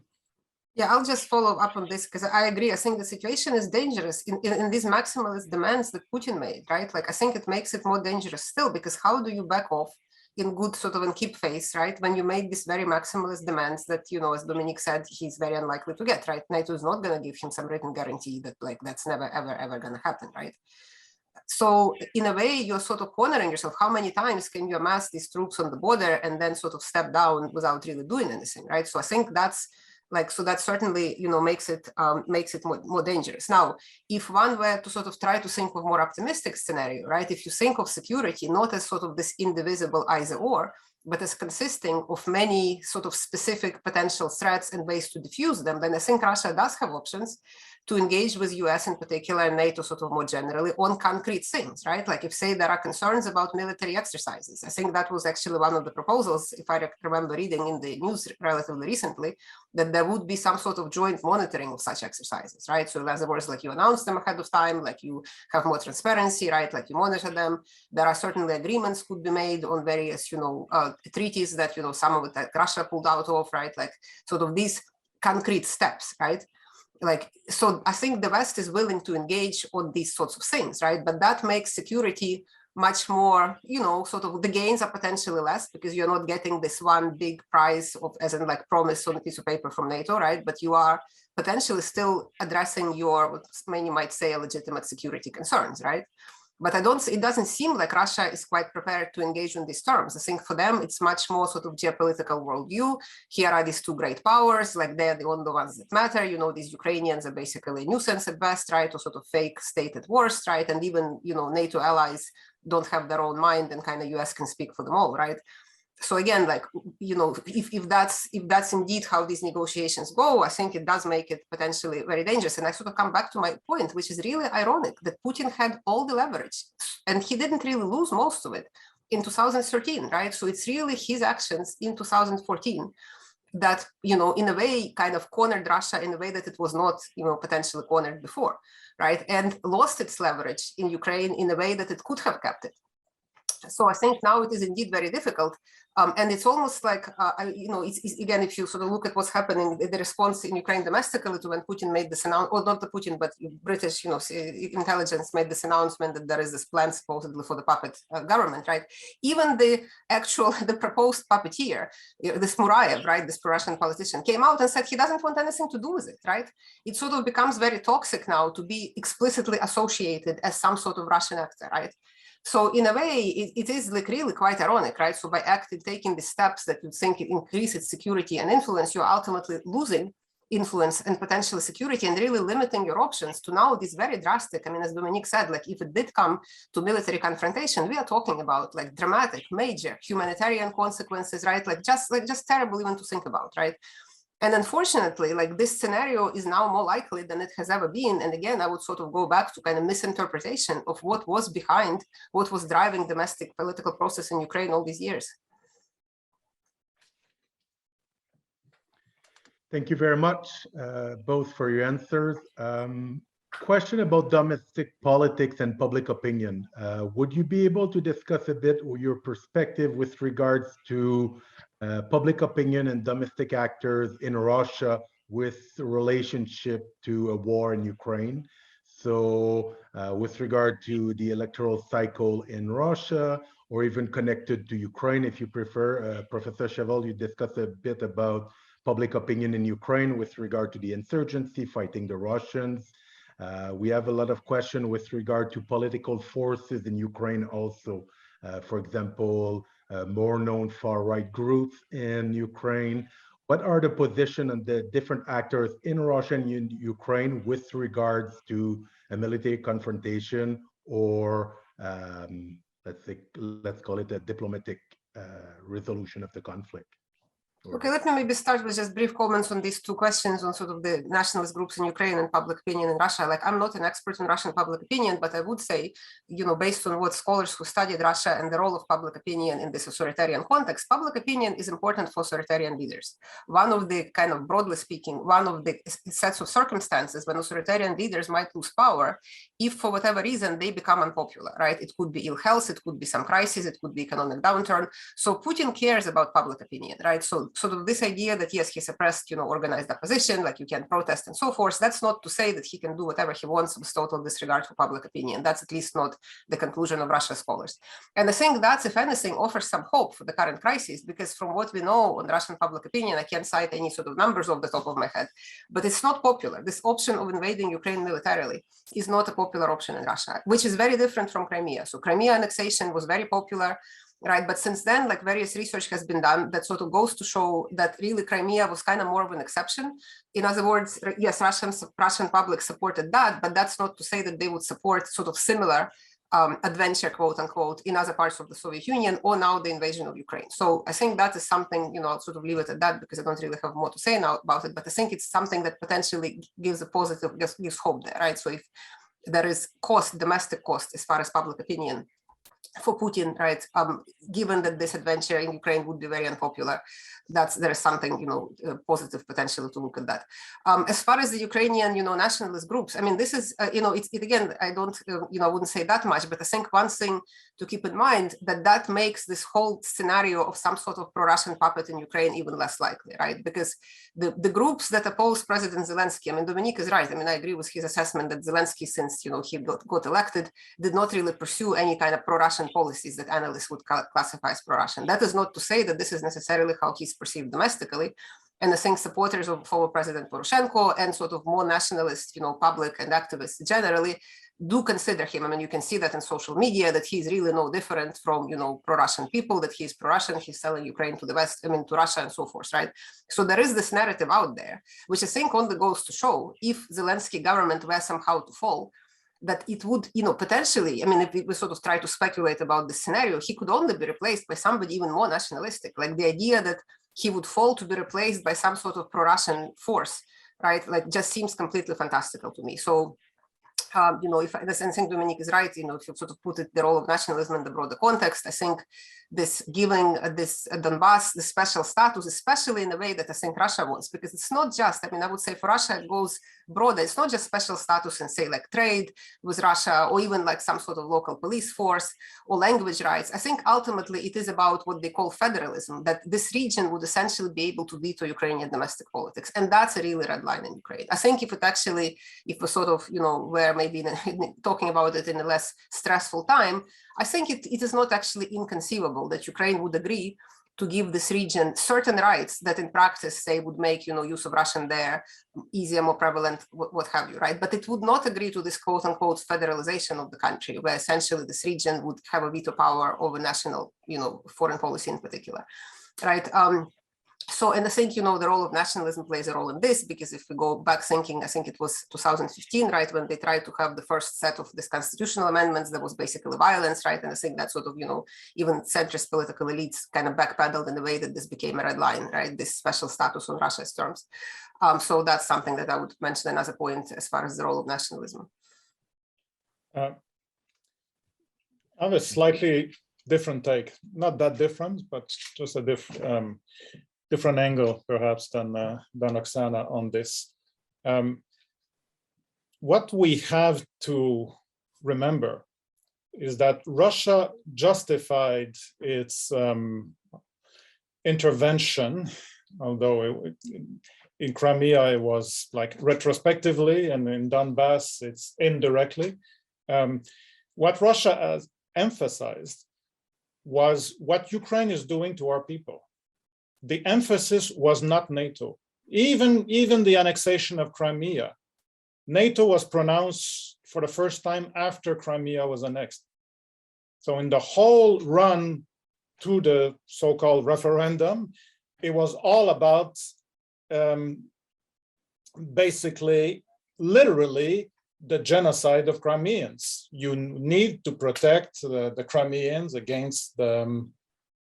Yeah, I'll just follow up on this because I agree. I think the situation is dangerous in these maximalist demands that Putin made, right? Like, I think it makes it more dangerous still, because how do you back off in good sort of and keep face, right? When you made these very maximalist demands that, as Dominic said, he's very unlikely to get, right? NATO is not going to give him some written guarantee that like that's never, ever, ever going to happen, right? So in a way, you're sort of cornering yourself. How many times can you amass these troops on the border and then sort of step down without really doing anything, right? So I think that's like, so that certainly, makes it more dangerous. Now, if one were to sort of try to think of more optimistic scenario, right? If you think of security not as sort of this indivisible either or, but as consisting of many sort of specific potential threats and ways to diffuse them, then I think Russia does have options to engage with US in particular and NATO sort of more generally on concrete things, right? Like if say there are concerns about military exercises. I think that was actually one of the proposals, if I remember reading in the news relatively recently, that there would be some sort of joint monitoring of such exercises, right? So in other words, like you announce them ahead of time, like you have more transparency, right? Like you monitor them. There are certainly agreements could be made on various, treaties that, some of it that Russia pulled out of, right? Like sort of these concrete steps, right? Like, so I think the West is willing to engage on these sorts of things, right? But that makes security much more, sort of the gains are potentially less because you're not getting this one big prize of, as in like promise on a piece of paper from NATO, right? But you are potentially still addressing your, what many might say, legitimate security concerns, right? But it doesn't seem like Russia is quite prepared to engage on these terms. I think for them, it's much more sort of geopolitical worldview. Here are these two great powers, like they're the only ones that matter. These Ukrainians are basically a nuisance at best, right? Or sort of fake state at worst, right? And even, NATO allies don't have their own mind and kind of US can speak for them all, right? So again, like, if that's indeed how these negotiations go, I think it does make it potentially very dangerous. And I sort of come back to my point, which is really ironic that Putin had all the leverage and he didn't really lose most of it in 2013, right? So it's really his actions in 2014 that, in a way kind of cornered Russia in a way that it was not, potentially cornered before, right? And lost its leverage in Ukraine in a way that it could have kept it. So I think now it is indeed very difficult. And it's almost like, it's, again, if you sort of look at what's happening, the response in Ukraine domestically to when Putin made this announcement, or not the Putin, but British, intelligence made this announcement that there is this plan supposedly for the puppet government, right? Even the proposed puppeteer, this Murayev, right, this pro-Russian politician, came out and said he doesn't want anything to do with it, right? It sort of becomes very toxic now to be explicitly associated as some sort of Russian actor, right? So in a way, it is like really quite ironic, right? So by taking the steps that you think it increase its security and influence, you're ultimately losing influence and potential security and really limiting your options to now this very drastic. I mean, as Dominique said, like if it did come to military confrontation, we are talking about like dramatic, major humanitarian consequences, right? Like just terrible even to think about, right? And unfortunately, like this scenario is now more likely than it has ever been. And again, I would sort of go back to kind of misinterpretation of what was behind, what was driving domestic political process in Ukraine all these years. Thank you very much, both for your answers. Question about domestic politics and public opinion. Would you be able to discuss a bit your perspective with regards to public opinion and domestic actors in Russia with relationship to a war in Ukraine? So with regard to the electoral cycle in Russia, or even connected to Ukraine, if you prefer, Professor Shevel, you discussed a bit about public opinion in Ukraine with regard to the insurgency fighting the Russians. We have a lot of questions with regard to political forces in Ukraine also. For example, more known far-right groups in Ukraine. What are the position of the different actors in Russia and in Ukraine with regards to a military confrontation, or let's call it a diplomatic resolution of the conflict? Okay, let me maybe start with just brief comments on these two questions on sort of the nationalist groups in Ukraine and public opinion in Russia. Like, I'm not an expert in Russian public opinion, but I would say, you know, based on what scholars who studied Russia and the role of public opinion in this authoritarian context, public opinion is important for authoritarian leaders. One of the kind of broadly speaking, one of the sets of circumstances when authoritarian leaders might lose power if for whatever reason they become unpopular, right? It could be ill health, it could be some crisis, it could be economic downturn. So Putin cares about public opinion, right? So sort of this idea that yes, he suppressed, you know, organized opposition, like you can protest and so forth. That's not to say that he can do whatever he wants with total disregard for public opinion. That's at least not the conclusion of Russia scholars. And I think that, if anything, offers some hope for the current crisis, because from what we know on Russian public opinion, I can't cite any sort of numbers off the top of my head, but it's not popular. This option of invading Ukraine militarily is not a popular option in Russia, which is very different from Crimea. So Crimea annexation was very popular, right? But since then, like various research has been done that sort of goes to show that really Crimea was kind of more of an exception. In other words, yes, Russian public supported that, but that's not to say that they would support sort of similar adventure, quote unquote, in other parts of the Soviet Union or now the invasion of Ukraine. So I think that is something, you know, I'll sort of leave it at that because I don't really have more to say now about it, but I think it's something that potentially gives a positive, gives hope there, right? So if there is cost, domestic cost as far as public opinion for Putin, right? Given that this adventure in Ukraine would be very unpopular, there is something, you know, positive potential to look at that. As far as the Ukrainian, you know, nationalist groups, I mean, this is, you know, it again, I don't, you know, I wouldn't say that much, but I think one thing to keep in mind that makes this whole scenario of some sort of pro-Russian puppet in Ukraine even less likely, right? Because the groups that oppose President Zelensky, I mean, Dominique is right. I mean, I agree with his assessment that Zelensky, since, you know, he got elected, did not really pursue any kind of pro-Russian policies that analysts would classify as pro-Russian. That is not to say that this is necessarily how he's perceived domestically. And I think supporters of former President Poroshenko and sort of more nationalist, you know, public and activists generally do consider him. I mean, you can see that in social media that he's really no different from, you know, pro-Russian people, that he's pro-Russian, he's selling Ukraine to the West, I mean, to Russia and so forth, right? So there is this narrative out there, which I think only goes to show if Zelensky government were somehow to fall, that it would, you know, potentially, I mean, if we sort of try to speculate about this scenario, he could only be replaced by somebody even more nationalistic. Like the idea that he would fall to be replaced by some sort of pro-Russian force, right? Like just seems completely fantastical to me. So, you know, if I think Dominique is right, you know, if you sort of put it, the role of nationalism in the broader context, I think this giving this Donbass the special status, especially in the way that I think Russia wants, because it's not just, I mean, I would say for Russia, it goes broader. It's not just special status in, say, like trade with Russia, or even like some sort of local police force or language rights. I think ultimately it is about what they call federalism, that this region would essentially be able to veto Ukrainian domestic politics. And that's a really red line in Ukraine. I think if we sort of, you know, where maybe talking about it in a less stressful time, I think it is not actually inconceivable that Ukraine would agree to give this region certain rights that in practice, say, would make, use of Russian there easier, more prevalent, what have you, right? But it would not agree to this quote unquote federalization of the country, where essentially this region would have a veto power over national, foreign policy in particular, right? So, and I think, the role of nationalism plays a role in this, because if we go back thinking, I think it was 2015, right, when they tried to have the first set of these constitutional amendments, there was basically violence, right? And I think that sort of, even centrist political elites kind of backpedaled in the way that this became a red line, right? This special status on Russia's terms. So that's something that I would mention as a point as far as the role of nationalism. I have a slightly different take, not that different, but just a different angle, perhaps, than Oksana on this. What we have to remember is that Russia justified its intervention, although in Crimea it was like retrospectively, and in Donbass it's indirectly. What Russia has emphasized was what Ukraine is doing to our people. The emphasis was not NATO. Even the annexation of Crimea, NATO was pronounced for the first time after Crimea was annexed. So in the whole run to the so-called referendum, it was all about basically, literally, the genocide of Crimeans. You need to protect the Crimeans against the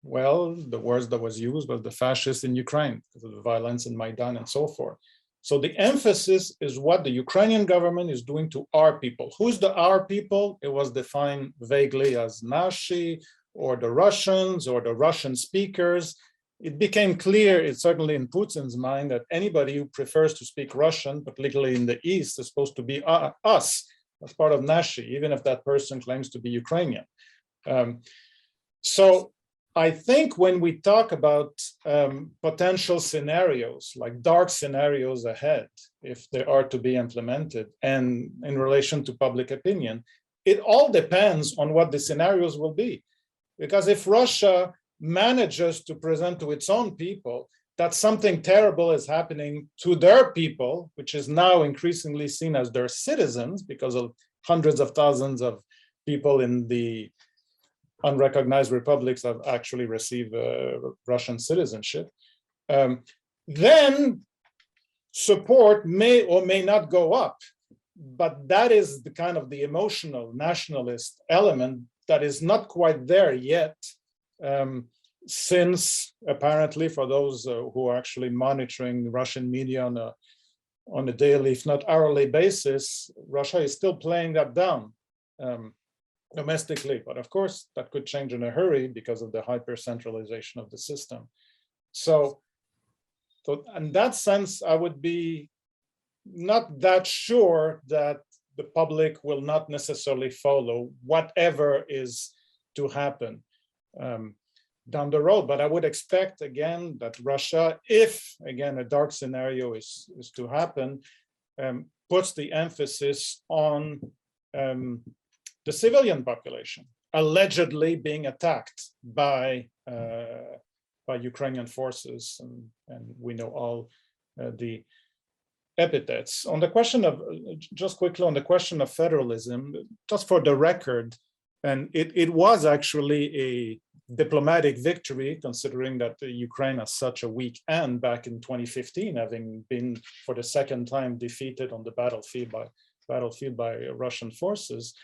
words that was used was the fascists in Ukraine, because of the violence in Maidan and so forth. So the emphasis is what the Ukrainian government is doing to our people. Who's the our people? It was defined vaguely as Nashi, or the Russians, or the Russian speakers. It became clear, it's certainly in Putin's mind, that anybody who prefers to speak Russian, particularly in the East, is supposed to be us, as part of Nashi, even if that person claims to be Ukrainian. So I think when we talk about potential scenarios, like dark scenarios ahead, if they are to be implemented, and in relation to public opinion, it all depends on what the scenarios will be. Because if Russia manages to present to its own people that something terrible is happening to their people, which is now increasingly seen as their citizens, because of hundreds of thousands of people in the unrecognized republics have actually received Russian citizenship, then support may or may not go up. But that is the kind of the emotional nationalist element that is not quite there yet, since apparently, for those who are actually monitoring Russian media on a daily, if not hourly basis, Russia is still playing that down domestically. But of course, that could change in a hurry because of the hyper-centralization of the system. So in that sense, I would be not that sure that the public will not necessarily follow whatever is to happen down the road. But I would expect, again, that Russia, if, again, a dark scenario is to happen, puts the emphasis on the civilian population, allegedly being attacked by Ukrainian forces, and we know all the epithets. On the question of, just quickly on the question of federalism, just for the record, and it was actually a diplomatic victory, considering that Ukraine has such a weak end back in 2015, having been for the second time defeated on the battlefield by Russian forces.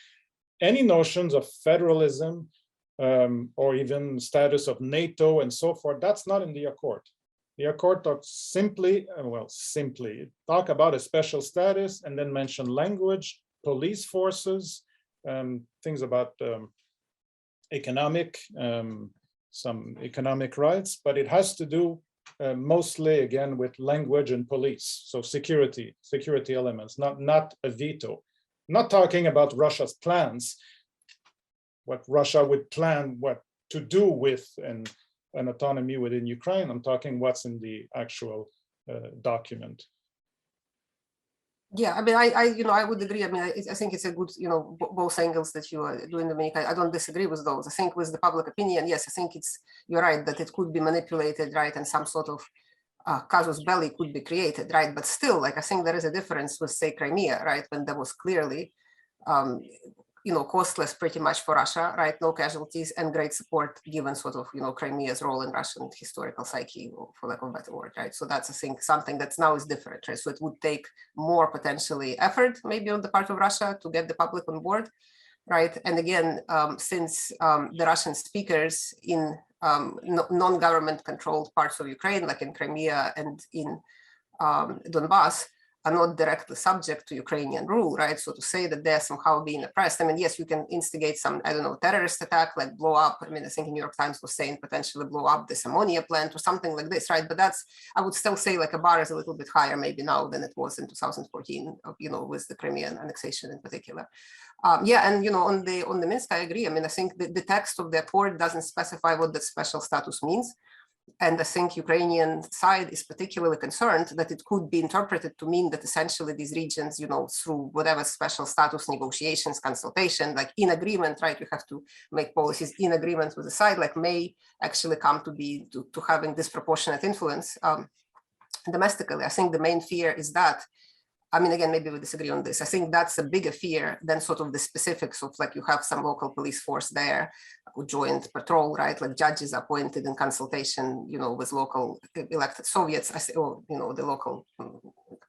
Any notions of federalism or even status of NATO and so forth, that's not in the accord. The accord talks simply talk about a special status and then mention language, police forces, things about economic, some economic rights, but it has to do mostly, again, with language and police. So security elements, not a veto. Not talking about Russia's plans, what Russia would plan, what to do with an autonomy within Ukraine. I'm talking what's in the actual document. Yeah, I mean, I would agree. I mean, I think it's a good, both angles that you are doing, Dominic. I don't disagree with those. I think with the public opinion, yes, I think you're right that it could be manipulated, right, and some sort of casus belli could be created, right? But still, like, I think there is a difference with, say, Crimea, right, when there was clearly, costless pretty much for Russia, right? No casualties and great support given sort of, Crimea's role in Russian historical psyche, for lack of a better word, right? So that's, I think, something that's now is different, right? So it would take more potentially effort maybe on the part of Russia to get the public on board, right? And again, since the Russian speakers in non-government controlled parts of Ukraine, like in Crimea and in Donbass, are not directly subject to Ukrainian rule, right? So to say that they're somehow being oppressed, I mean, yes, you can instigate some, I don't know, terrorist attack, like blow up. I mean, I think New York Times was saying potentially blow up this ammonia plant or something like this, right? But that's, I would still say like a bar is a little bit higher maybe now than it was in 2014, with the Crimean annexation in particular. Yeah, and on the Minsk, I agree. I mean, I think the text of the accord doesn't specify what the special status means. And I think Ukrainian side is particularly concerned that it could be interpreted to mean that essentially these regions, through whatever special status negotiations, consultation, like in agreement, right? You have to make policies in agreement with the side, like may actually come to having disproportionate influence domestically. I think the main fear is that, I mean, again, maybe we disagree on this. I think that's a bigger fear than sort of the specifics of like you have some local police force there who joined patrol, right? Like judges appointed in consultation, with local elected Soviets, or, the local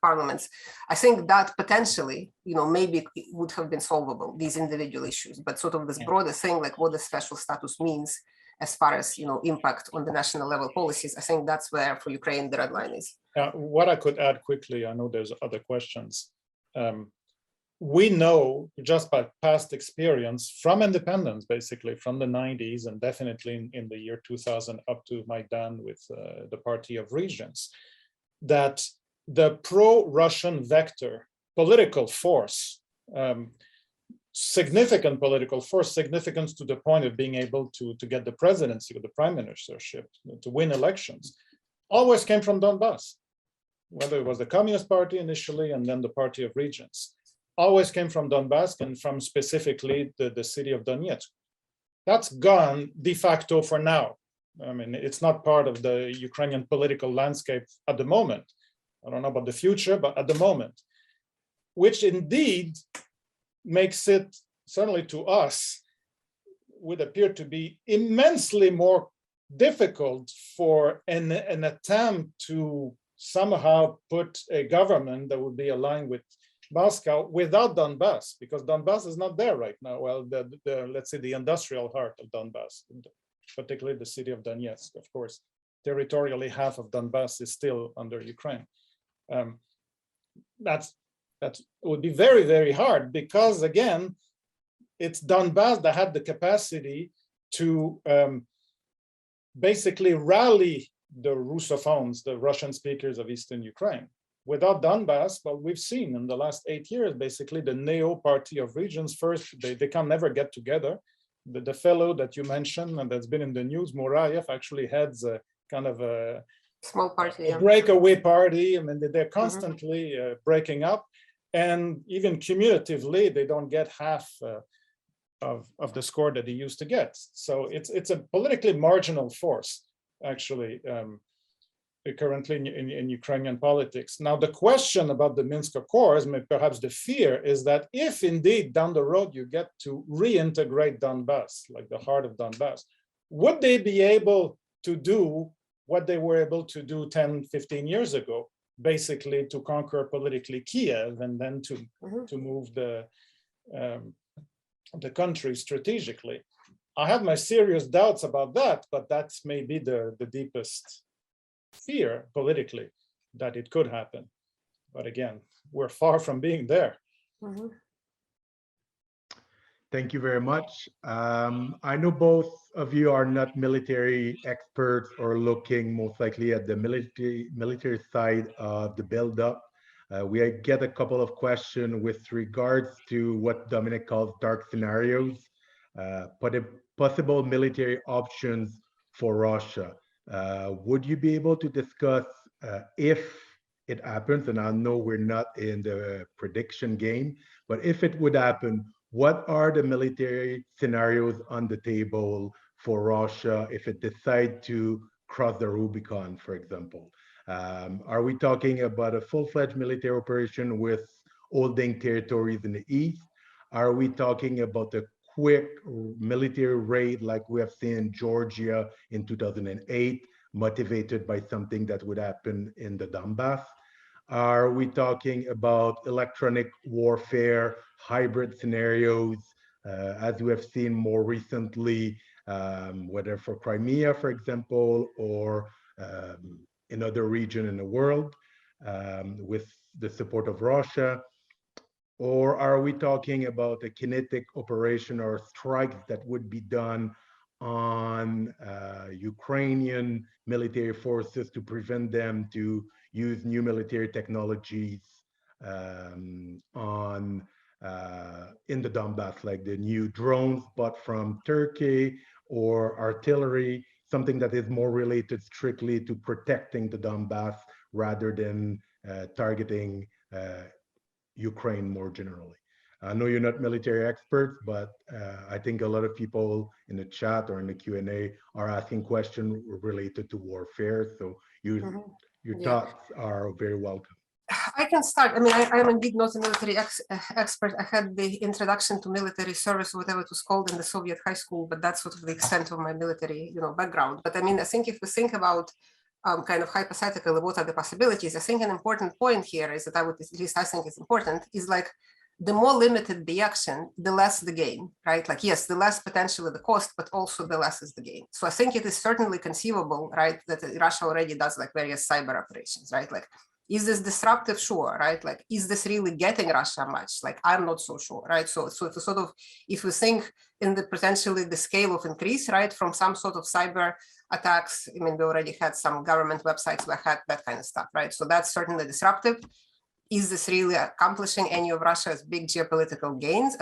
parliaments. I think that potentially, maybe it would have been solvable, these individual issues, but sort of this broader thing, like what the special status means as far as, impact on the national level policies, I think that's where for Ukraine the red line is. What I could add quickly, I know there's other questions. We know just by past experience from independence, basically from the 90s and definitely in the year 2000 up to Maidan with the Party of Regions, that the pro-Russian vector, political force, significant political force, significance to the point of being able to get the presidency or the prime ministership, to win elections, always came from Donbass. Whether it was the Communist Party initially and then the Party of Regions, always came from Donbass and from specifically the city of Donetsk. That's gone de facto for now. I mean, it's not part of the Ukrainian political landscape at the moment. I don't know about the future, but at the moment, which indeed makes it, certainly to us, would appear to be immensely more difficult for an attempt to somehow put a government that would be aligned with Moscow without Donbass, because Donbass is not there right now. Well, let's say the industrial heart of Donbass, particularly the city of Donetsk, of course, territorially half of Donbass is still under Ukraine. That would be very, very hard because, again, it's Donbass that had the capacity to basically rally the Russophones, the Russian speakers of Eastern Ukraine. Without Donbass, well, we've seen in the last 8 years, basically the Neo Party of Regions, first, they can never get together. The fellow that you mentioned and that's been in the news, Murayev, actually heads a kind of a small party, a breakaway party. I mean, they're constantly breaking up. And even cumulatively, they don't get half of the score that they used to get. So it's a politically marginal force, actually, currently in Ukrainian politics. Now, the question about the Minsk Accords, perhaps the fear, is that if indeed down the road you get to reintegrate Donbass, like the heart of Donbass, would they be able to do what they were able to do 10, 15 years ago, basically to conquer politically Kiev and then to move the country strategically? I have my serious doubts about that, but that's maybe the deepest fear politically, that it could happen. But again, we're far from being there. Thank you very much. I know both of you are not military experts or looking most likely at the military side of the buildup. We get a couple of questions with regards to what Dominic calls dark scenarios, but possible military options for Russia. Would you be able to discuss if it happens, and I know we're not in the prediction game, but if it would happen, what are the military scenarios on the table for Russia if it decides to cross the Rubicon, for example? Are we talking about a full-fledged military operation with holding territories in the east? Are we talking about a quick military raid like we have seen in Georgia in 2008, motivated by something that would happen in the Donbass? Are we talking about electronic warfare, hybrid scenarios, as we have seen more recently, whether for Crimea, for example, or in other regions in the world, with the support of Russia? Or are we talking about a kinetic operation or strikes that would be done on Ukrainian military forces to prevent them to use new military technologies in the Donbass, like the new drones bought from Turkey, or artillery, something that is more related strictly to protecting the Donbass rather than targeting Ukraine more generally? I know you're not military experts, but I think a lot of people in the chat or in the Q&A are asking questions related to warfare. So your thoughts are very welcome. I can start. I mean, I'm indeed not a military expert. I had the introduction to military service, whatever it was called, in the Soviet high school, but that's sort of the extent of my military, background. But I mean, I think if we think about kind of hypothetically, what are the possibilities? I think an important point here is that I think is important, is like the more limited the action, the less the gain, right? Like, yes, the less potentially the cost, but also the less is the gain. So I think it is certainly conceivable, right, that Russia already does like various cyber operations, right? Like, is this disruptive? Sure, right? Like, is this really getting Russia much? Like, I'm not so sure, right? So if we think in the potentially the scale of increase, right, from some sort of cyber attacks, I mean, we already had some government websites that had that kind of stuff, right? So that's certainly disruptive. Is this really accomplishing any of Russia's big geopolitical gains,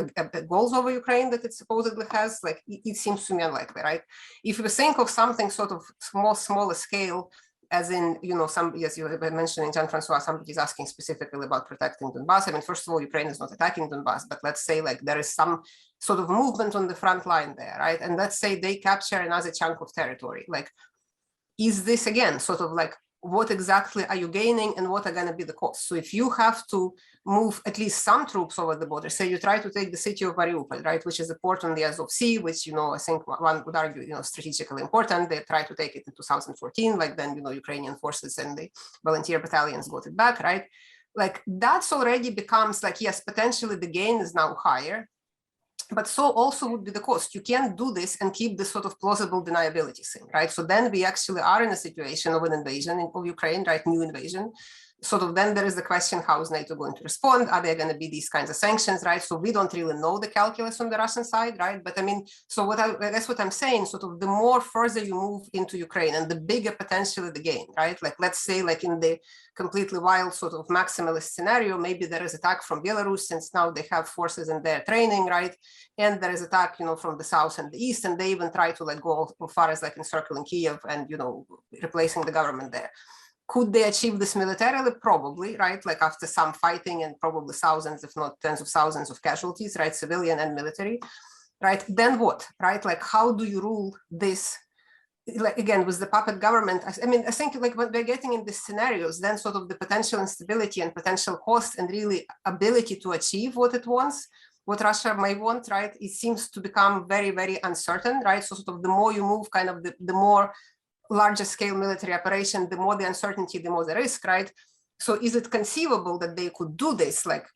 goals over Ukraine that it supposedly has? Like, it seems to me unlikely, right? If we think of something sort of smaller scale, as in, yes, you were mentioning, Jean-Francois, somebody's asking specifically about protecting Donbass. I mean, first of all, Ukraine is not attacking Donbass, but let's say like there is some sort of movement on the front line there, right? And let's say they capture another chunk of territory. Like, is this again sort of like, what exactly are you gaining and what are going to be the costs? So if you have to move at least some troops over the border, say you try to take the city of Mariupol, right, which is a port on the Azov Sea, which, I think one would argue, strategically important. They tried to take it in 2014, like then, Ukrainian forces and the volunteer battalions got it back, right? Like, that's already becomes like, yes, potentially the gain is now higher, but so also would be the cost. You can't do this and keep this sort of plausible deniability thing, right? So then we actually are in a situation of an invasion of Ukraine, right? New invasion. Sort of then there is the question, how is NATO going to respond? Are there going to be these kinds of sanctions, right? So we don't really know the calculus on the Russian side, right? But I mean, so I guess what I'm saying, sort of the more further you move into Ukraine and the bigger potentially the gain, right? Like, let's say like in the completely wild sort of maximalist scenario, maybe there is attack from Belarus, since now they have forces in their training, right? And there is attack, from the south and the east, and they even try to like go as far as like encircling Kiev and, replacing the government there. Could they achieve this militarily? Probably, right? Like after some fighting and probably thousands, if not tens of thousands of casualties, right? Civilian and military, right? Then what, right? Like, how do you rule this? Like, again, with the puppet government, I mean, I think like when we're getting in these scenarios, then sort of the potential instability and potential cost and really ability to achieve what it wants, what Russia may want, right? It seems to become very, very uncertain, right? So sort of the more you move, kind of the more larger scale military operation, the more the uncertainty, the more the risk, right? So is it conceivable that they could do this, like,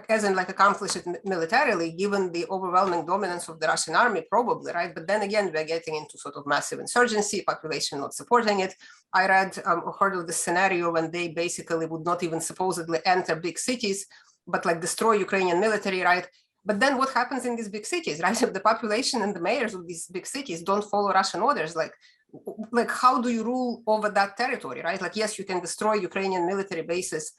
as in like accomplish it militarily, given the overwhelming dominance of the Russian army? Probably, right? But then again, we're getting into sort of massive insurgency, population not supporting it. I read or heard of the scenario when they basically would not even supposedly enter big cities, but like destroy Ukrainian military, right? But then what happens in these big cities, right? If the population and the mayors of these big cities don't follow Russian orders, like how do you rule over that territory, right? Like, yes, you can destroy Ukrainian military bases.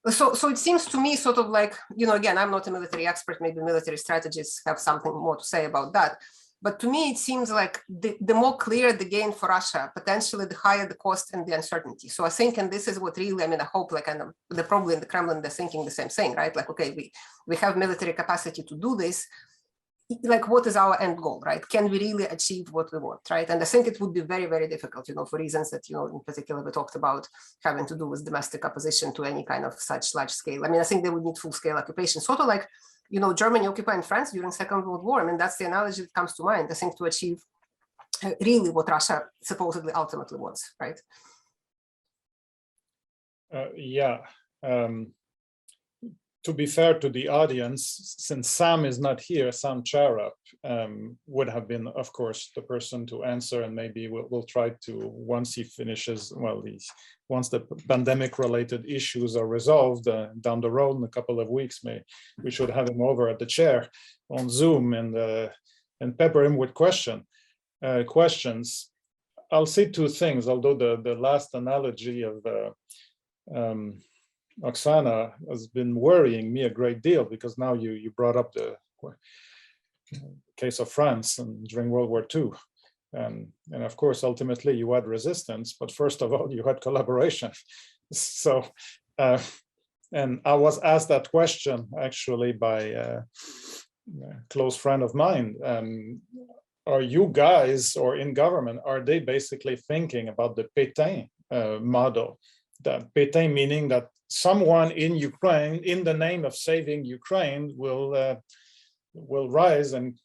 So it seems to me sort of like, again, I'm not a military expert, maybe military strategists have something more to say about that. But to me, it seems like the more clear the gain for Russia, potentially the higher the cost and the uncertainty. So I think, and this is what really, I mean, I hope like, and they're probably in the Kremlin, they're thinking the same thing, right? Like, okay, we have military capacity to do this. Like, what is our end goal, right? Can we really achieve what we want, right? And I think it would be very, very difficult, you know, for reasons that, you know, in particular, we talked about having to do with domestic opposition to any kind of such large scale. I mean, I think they would need full scale occupation, sort of like, you know, Germany occupying France during Second World War. I mean, that's the analogy that comes to mind, I think, to achieve really what Russia supposedly ultimately wants, right? To be fair to the audience, since Sam is not here, Sam Charap would have been, of course, the person to answer, and maybe we'll try to, once he finishes, well, once the pandemic-related issues are resolved down the road in a couple of weeks, we should have him over at the chair on Zoom and pepper him with questions. I'll say two things, although the last analogy of Oksana has been worrying me a great deal, because now you brought up the case of France and during World War II. And of course, ultimately you had resistance, but first of all, you had collaboration. So, and I was asked that question actually by a close friend of mine. Are you guys, or in government, are they basically thinking about the Pétain model? That Pétain meaning that someone in Ukraine, in the name of saving Ukraine, will rise and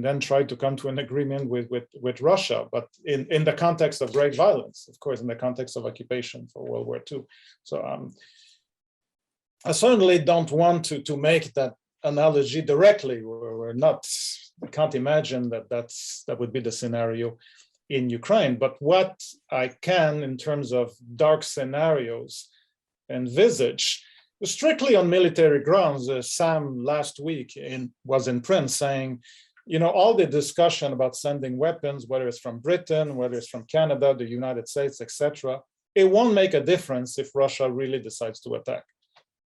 then try to come to an agreement with Russia, but in the context of great violence, of course, in the context of occupation for World War II. So I certainly don't want to make that analogy directly. I can't imagine that would be the scenario in Ukraine. But what I can, in terms of dark scenarios, envisage, strictly on military grounds, Sam last week was in print saying, you know, all the discussion about sending weapons, whether it's from Britain, whether it's from Canada, the United States, etc., it won't make a difference if Russia really decides to attack.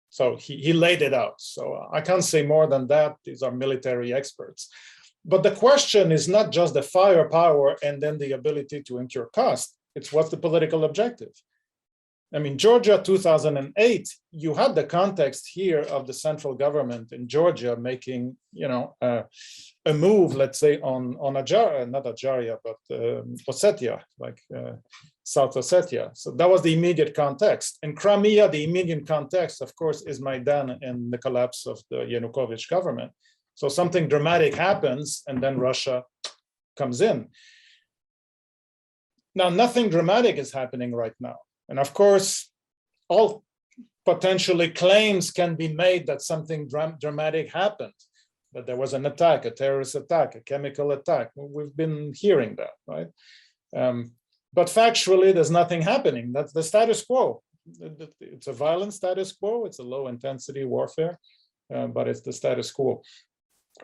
So he laid it out. So I can't say more than that. These are military experts. But the question is not just the firepower and then the ability to incur cost. It's what's the political objective. I mean, Georgia 2008, you had the context here of the central government in Georgia making, you know, a move, let's say, on not Ajaria, but Ossetia, like South Ossetia. So that was the immediate context. In Crimea, the immediate context, of course, is Maidan and the collapse of the Yanukovych government. So something dramatic happens, and then Russia comes in. Now, nothing dramatic is happening right now. And of course, all potentially claims can be made that something dramatic happened, that there was an attack, a terrorist attack, a chemical attack. We've been hearing that, right? But factually, there's nothing happening. That's the status quo. It's a violent status quo. It's a low intensity warfare, but it's the status quo.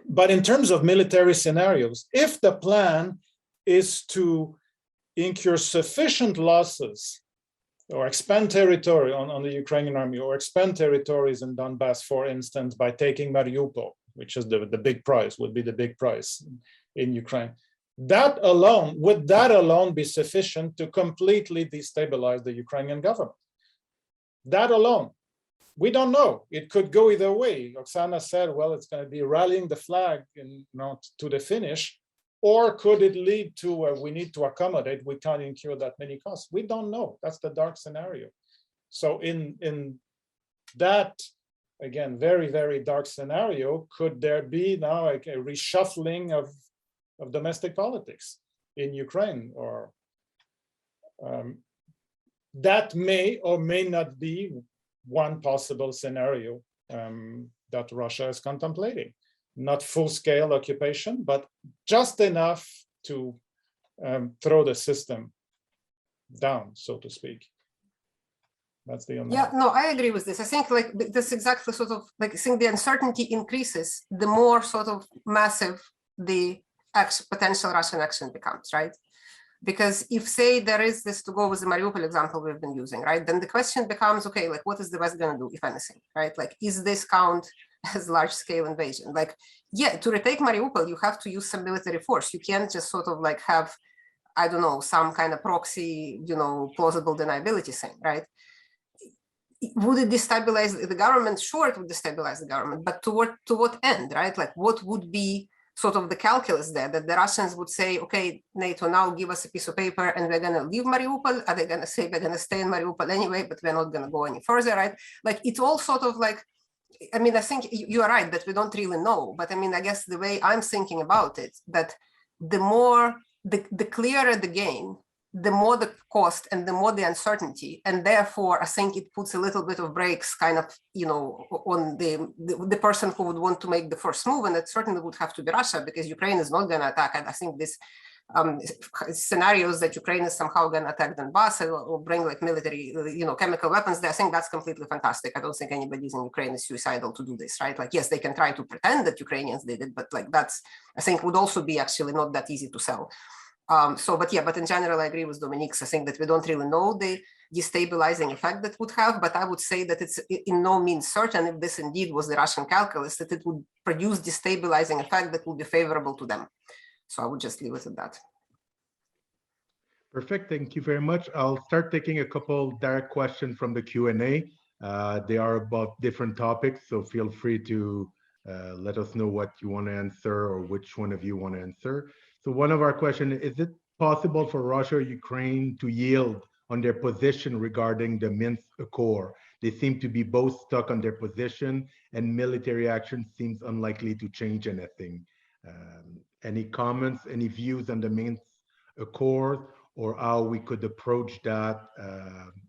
But in terms of military scenarios, if the plan is to incur sufficient losses or expand territory on the Ukrainian army, or expand territories in Donbass, for instance, by taking Mariupol, which is the big prize, would be the big prize in Ukraine. Would that alone be sufficient to completely destabilize the Ukrainian government? That alone. We don't know. It could go either way. Oksana said, well, it's going to be rallying the flag to the finish. Or could it lead to we need to accommodate, we can't incur that many costs? We don't know. That's the dark scenario. So in that, again, very, very dark scenario, could there be now like a reshuffling of domestic politics in Ukraine? Or that may or may not be one possible scenario that Russia is contemplating. Not full-scale occupation, but just enough to throw the system down, so to speak. That's the only. Yeah, no, I agree with this. I think like this exactly sort of like, I think the uncertainty increases the more sort of massive the potential Russian action becomes, right? Because if, say, there is this, to go with the Mariupol example we've been using, right? Then the question becomes, okay, like what is the West going to do, if anything, right? Like, is this count as large-scale invasion. Like, yeah, to retake Mariupol, you have to use some military force. You can't just sort of like have, I don't know, some kind of proxy, plausible deniability thing, right? Would it destabilize the government? Sure, it would destabilize the government, but to what end, right? Like, what would be sort of the calculus there, that the Russians would say, okay, NATO, now give us a piece of paper and we're going to leave Mariupol? Are they going to say we're going to stay in Mariupol anyway, but we're not going to go any further, right? Like, it's all sort of like, I mean, I think you are right that we don't really know, but I mean, I guess the way I'm thinking about it, that the clearer the gain, the more the cost and the more the uncertainty. And therefore, I think it puts a little bit of brakes kind of, on the person who would want to make the first move. And it certainly would have to be Russia, because Ukraine is not going to attack. And I think this scenarios that Ukraine is somehow going to attack Donbass or bring like military, chemical weapons there, I think that's completely fantastic. I don't think anybody's in Ukraine is suicidal to do this, right? Like, yes, they can try to pretend that Ukrainians did it, but like that's, I think would also be actually not that easy to sell. But in general, I agree with Dominique's. I think that we don't really know the destabilizing effect that would have, but I would say that it's in no means certain, if this indeed was the Russian calculus, that it would produce destabilizing effect that would be favorable to them. So I would just leave it at that. Perfect, thank you very much. I'll start taking a couple direct questions from the Q&A. They are about different topics, so feel free to let us know what you want to answer or which one of you want to answer. So one of our questions, is it possible for Russia or Ukraine to yield on their position regarding the Minsk Accord? They seem to be both stuck on their position, and military action seems unlikely to change anything. Any comments, any views on the Minsk Accord, or how we could approach that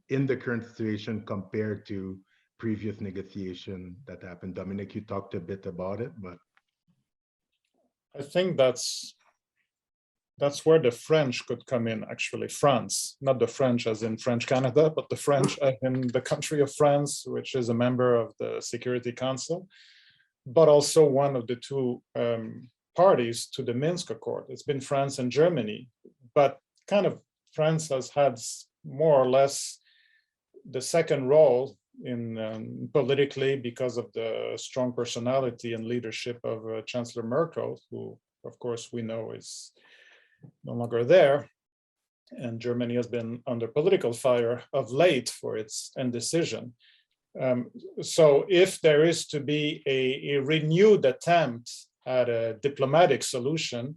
in the current situation compared to previous negotiation that happened? Dominic, you talked a bit about it, but I think that's where the French could come in, actually. France, not the French as in French Canada, but the French as in the country of France, which is a member of the Security Council, but also one of the two parties to the Minsk Accord. It's been France and Germany, but kind of France has had more or less the second role in politically because of the strong personality and leadership of Chancellor Merkel, who, of course, we know is no longer there. And Germany has been under political fire of late for its indecision. So if there is to be a renewed attempt at a diplomatic solution,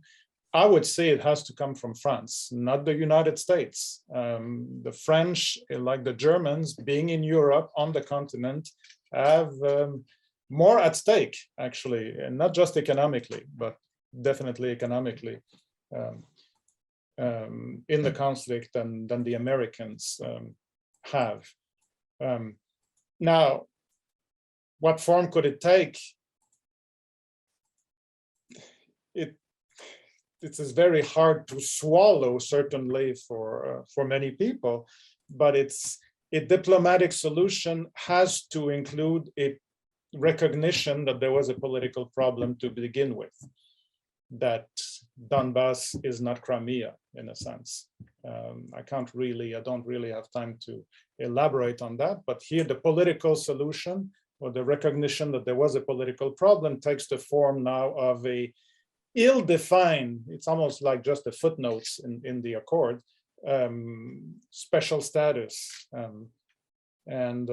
I would say it has to come from France, not the United States. The French, like the Germans, being in Europe, on the continent, have more at stake, actually, and not just economically, but definitely economically, in the conflict than the Americans have. Now, what form could it take? It is very hard to swallow, certainly for many people, but a diplomatic solution has to include a recognition that there was a political problem to begin with, that Donbass is not Crimea, in a sense. I don't really have time to elaborate on that, but here the political solution, or the recognition that there was a political problem, takes the form now of a ill-defined, it's almost like just the footnotes in the accord, special status. And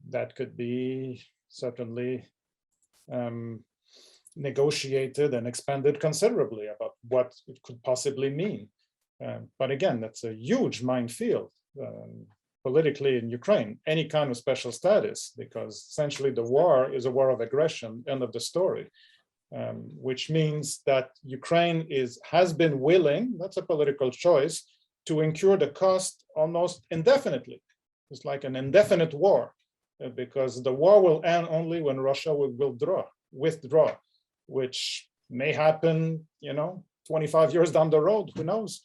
that could be certainly negotiated and expanded considerably about what it could possibly mean. But again, that's a huge minefield politically in Ukraine, any kind of special status, because essentially the war is a war of aggression, end of the story. Which means that Ukraine has been willing, that's a political choice, to incur the cost almost indefinitely. It's like an indefinite war, because the war will end only when Russia will withdraw, which may happen, 25 years down the road, who knows?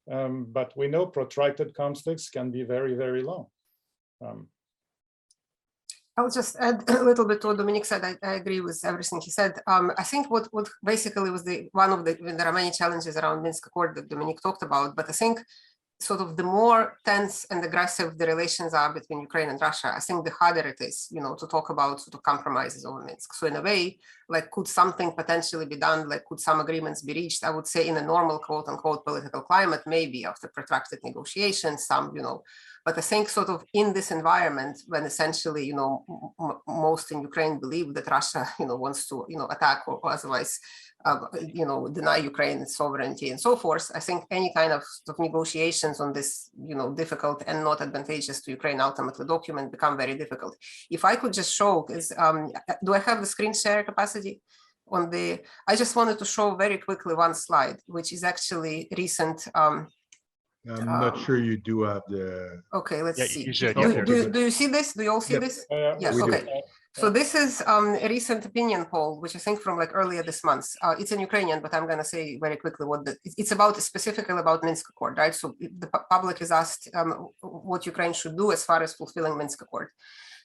But we know protracted conflicts can be very, very long. I'll just add a little bit to what Dominique said. I agree with everything he said. I think what basically was there are many challenges around Minsk Accord that Dominique talked about, but I think sort of the more tense and aggressive the relations are between Ukraine and Russia, I think the harder it is, to talk about sort of compromises over Minsk. So in a way, like, could something potentially be done? Like, could some agreements be reached? I would say in a normal, quote unquote, political climate, maybe after protracted negotiations, but I think sort of in this environment, when essentially, most in Ukraine believe that Russia, wants to, attack or otherwise, deny Ukraine's sovereignty and so forth, I think any kind of negotiations on this, difficult and not advantageous to Ukraine ultimately document become very difficult. If I could just show, do I have the screen share capacity on the? I just wanted to show very quickly one slide, which is actually recent. I'm not sure you do have the. Okay, let's see. You should, do you see this? Do you all see this? Yes. Okay. Do. So this is a recent opinion poll, which I think from like earlier this month. It's in Ukrainian, but I'm going to say very quickly what it's about, specifically about Minsk Accord, right? So the public is asked what Ukraine should do as far as fulfilling Minsk Accord.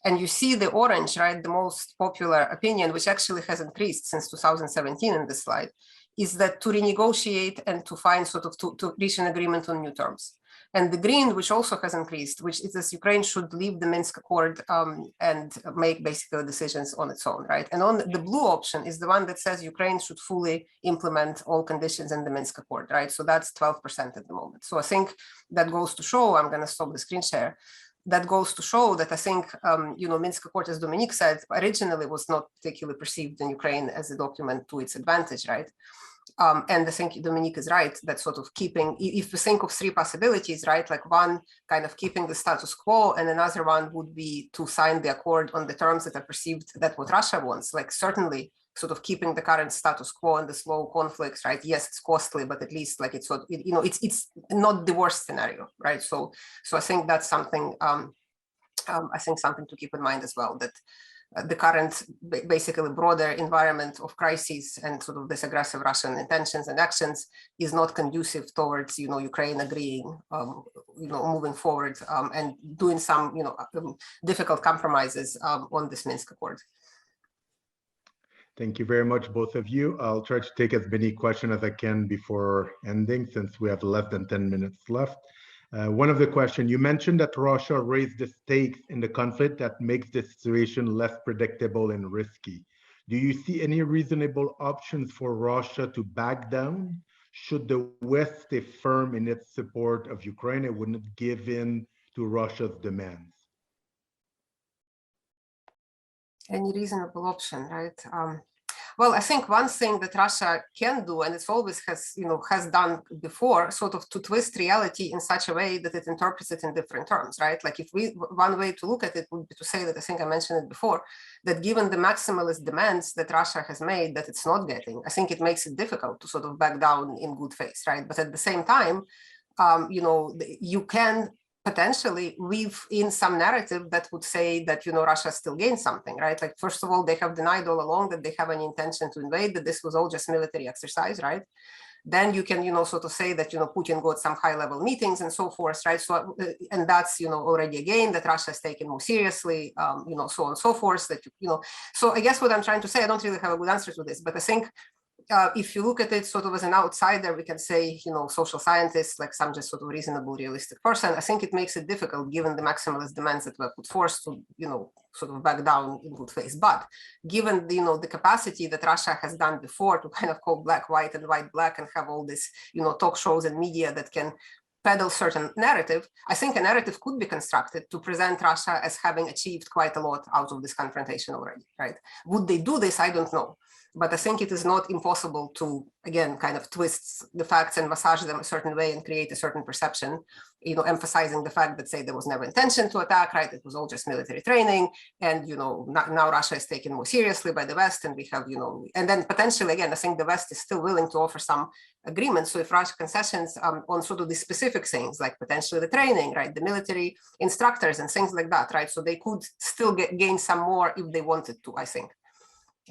And you see the orange, right? The most popular opinion, which actually has increased since 2017 in this slide, is that to renegotiate and to find sort of to reach an agreement on new terms. And the green, which also has increased, which is that Ukraine should leave the Minsk Accord and make basically decisions on its own, right? And on the blue option is the one that says Ukraine should fully implement all conditions in the Minsk Accord, right? So that's 12% at the moment. So I think that goes to show, I'm going to stop the screen share, that goes to show that I think, Minsk Accord, as Dominique said, originally was not particularly perceived in Ukraine as a document to its advantage, right? And I think Dominique is right, that sort of keeping, if we think of three possibilities, right, like one kind of keeping the status quo, and another one would be to sign the accord on the terms that are perceived that what Russia wants, like certainly sort of keeping the current status quo and the slow conflicts, right? Yes, it's costly, but at least like it's not the worst scenario, right? So I think that's something, something to keep in mind as well, that the current basically broader environment of crises and sort of this aggressive Russian intentions and actions is not conducive towards, Ukraine agreeing, moving forward and doing some, difficult compromises on this Minsk Accord. Thank you very much, both of you. I'll try to take as many questions as I can before ending, since we have less than 10 minutes left. One of the questions, you mentioned that Russia raised the stakes in the conflict that makes the situation less predictable and risky. Do you see any reasonable options for Russia to back down? Should the West stay firm in its support of Ukraine and wouldn't give in to Russia's demands? Any reasonable option, right? Well, I think one thing that Russia can do, and it's always has done before, sort of to twist reality in such a way that it interprets it in different terms, right? Like one way to look at it would be to say that, I think I mentioned it before, that given the maximalist demands that Russia has made that it's not getting, I think it makes it difficult to sort of back down in good faith, right? But at the same time, you can potentially weave in some narrative that would say that, Russia still gains something, right? Like, first of all, they have denied all along that they have any intention to invade, that this was all just military exercise, right? Then you can, sort of say that, Putin got some high level meetings and so forth, right? So, and that's, already a gain that Russia is taken more seriously, so on and so forth, that, so I guess what I'm trying to say, I don't really have a good answer to this, but I think if you look at it sort of as an outsider, we can say, social scientists, like some just sort of reasonable, realistic person, I think it makes it difficult given the maximalist demands that were put forth to, sort of back down in good faith. But given the, the capacity that Russia has done before to kind of call black white and white black and have all this, talk shows and media that can peddle certain narrative, I think a narrative could be constructed to present Russia as having achieved quite a lot out of this confrontation already, right? Would they do this? I don't know. But I think it is not impossible to, again, kind of twist the facts and massage them a certain way and create a certain perception, emphasizing the fact that, say, there was never intention to attack, right? It was all just military training. And, now Russia is taken more seriously by the West, and we have, and then potentially, again, I think the West is still willing to offer some agreements. So if Russia concessions on sort of the specific things, like potentially the training, right? The military instructors and things like that, right? So they could still gain some more if they wanted to, I think.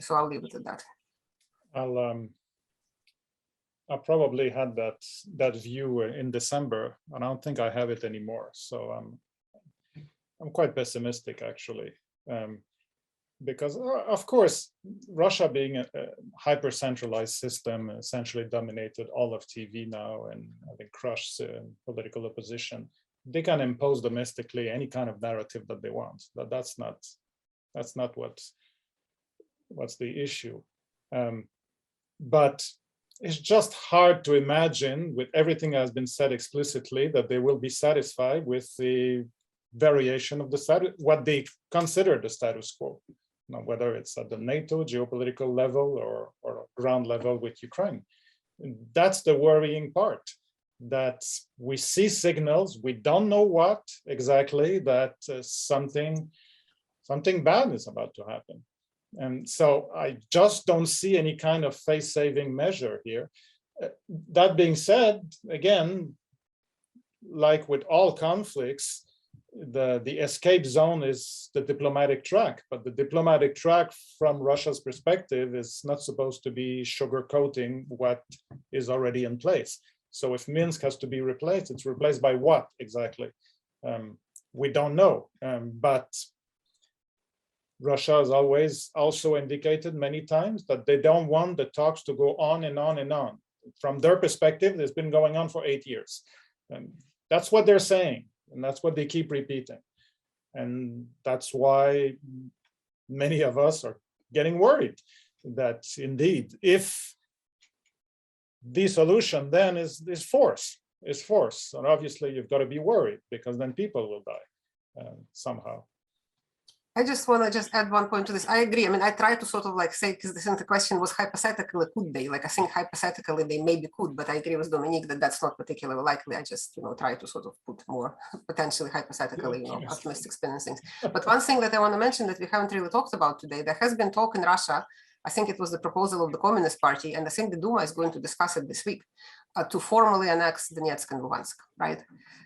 So I'll leave it at that. I probably had that view in December, and I don't think I have it anymore. So I'm quite pessimistic, actually. because of course, Russia being a hyper-centralized system essentially dominated all of TV now, and I think crushed political opposition. They can impose domestically any kind of narrative that they want. That's not what's the issue. But it's just hard to imagine, with everything that has been said explicitly, that they will be satisfied with the variation of the status, what they consider the status quo. Now, whether it's at the NATO geopolitical level or ground level with Ukraine. That's the worrying part, that we see signals, we don't know what exactly, that something bad is about to happen. And so I just don't see any kind of face-saving measure here. That being said, again, like with all conflicts, the escape zone is the diplomatic track, but the diplomatic track from Russia's perspective is not supposed to be sugarcoating what is already in place. So if Minsk has to be replaced, it's replaced by what exactly? We don't know, but Russia has always also indicated many times that they don't want the talks to go on and on and on. From their perspective, it's been going on for 8 years. And that's what they're saying. And that's what they keep repeating. And that's why many of us are getting worried that indeed, if the solution then is force, and obviously you've got to be worried, because then people will die somehow. I just want to add one point to this. I agree. I mean, I try to sort of like say, because the question was hypothetically, could they? Like, I think hypothetically they maybe could, but I agree with Dominique that that's not particularly likely. I just, try to sort of put more potentially hypothetically, optimistic spin and things. But one thing that I want to mention that we haven't really talked about today, there has been talk in Russia. I think it was the proposal of the Communist Party, and I think the Duma is going to discuss it this week, to formally annex Donetsk and Luhansk, right?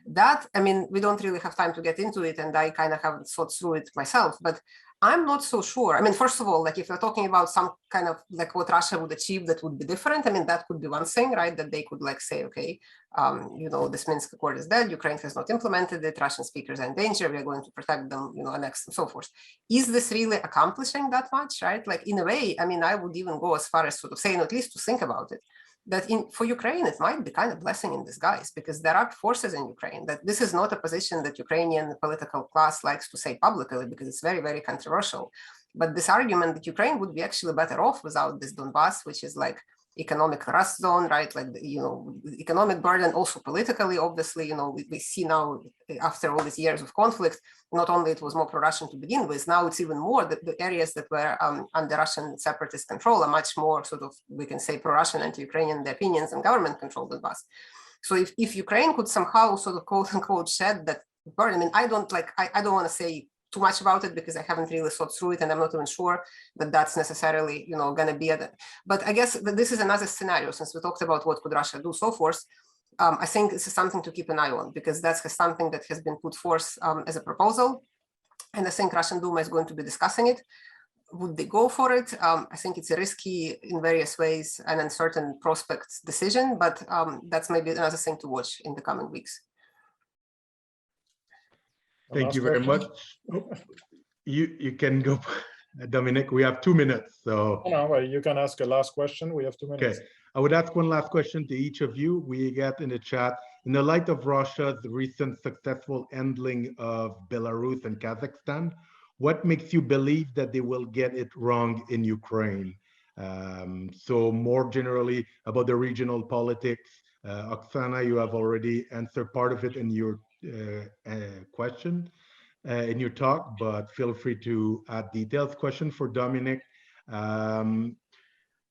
That, I mean, we don't really have time to get into it, and I kind of haven't thought through it myself, but I'm not so sure. I mean, first of all, like if we're talking about some kind of like what Russia would achieve that would be different, I mean, that could be one thing, right? That they could like say, okay, this Minsk Accord is dead, Ukraine has not implemented it, Russian speakers are in danger, we are going to protect them, annex and so forth. Is this really accomplishing that much, right? Like in a way, I mean, I would even go as far as sort of saying, at least to think about it, that for Ukraine, it might be kind of blessing in disguise, because there are forces in Ukraine that this is not a position that Ukrainian political class likes to say publicly, because it's very, very controversial. But this argument that Ukraine would be actually better off without this Donbass, which is like economic rust zone, right? Like, economic burden, also politically, obviously, we see now after all these years of conflict, not only it was more pro-Russian to begin with, now it's even more the areas that were under Russian separatist control are much more sort of, we can say, pro-Russian, anti-Ukrainian, the opinions and government controlled Donbass. So if Ukraine could somehow sort of quote unquote shed that burden, I mean, I don't want to say too much about it because I haven't really thought through it, and I'm not even sure that that's necessarily, going to be but I guess that this is another scenario, since we talked about what could Russia do, so forth. I think this is something to keep an eye on, because that's something that has been put forth as a proposal, and I think Russian Duma is going to be discussing it. Would they go for it? I think it's a risky, in various ways, and uncertain prospects decision, but that's maybe another thing to watch in the coming weeks. Thank you very much. You can go, Dominic. We have 2 minutes, so. No, you can ask a last question. We have 2 minutes. Okay, I would ask one last question to each of you. We get in the chat, in the light of Russia's recent successful handling of Belarus and Kazakhstan, what makes you believe that they will get it wrong in Ukraine? So more generally about the regional politics, Oksana, you have already answered part of it in your question in your talk, but feel free to add details. Question for Dominic.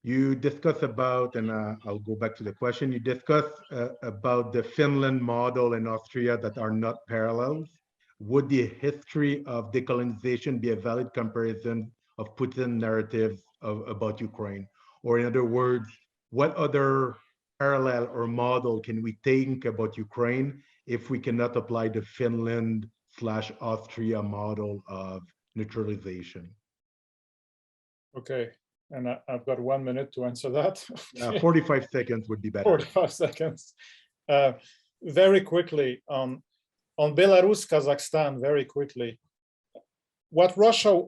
You discuss about, and I'll go back to the question, you discuss about the Finland model and Austria that are not parallels. Would the history of decolonization be a valid comparison of Putin narratives about Ukraine? Or in other words, what other parallel or model can we think about Ukraine if we cannot apply the Finland/Austria model of neutralization? Okay, and I've got 1 minute to answer that. 45 seconds would be better. 45 seconds. Very quickly, on Belarus, Kazakhstan, very quickly. What Russia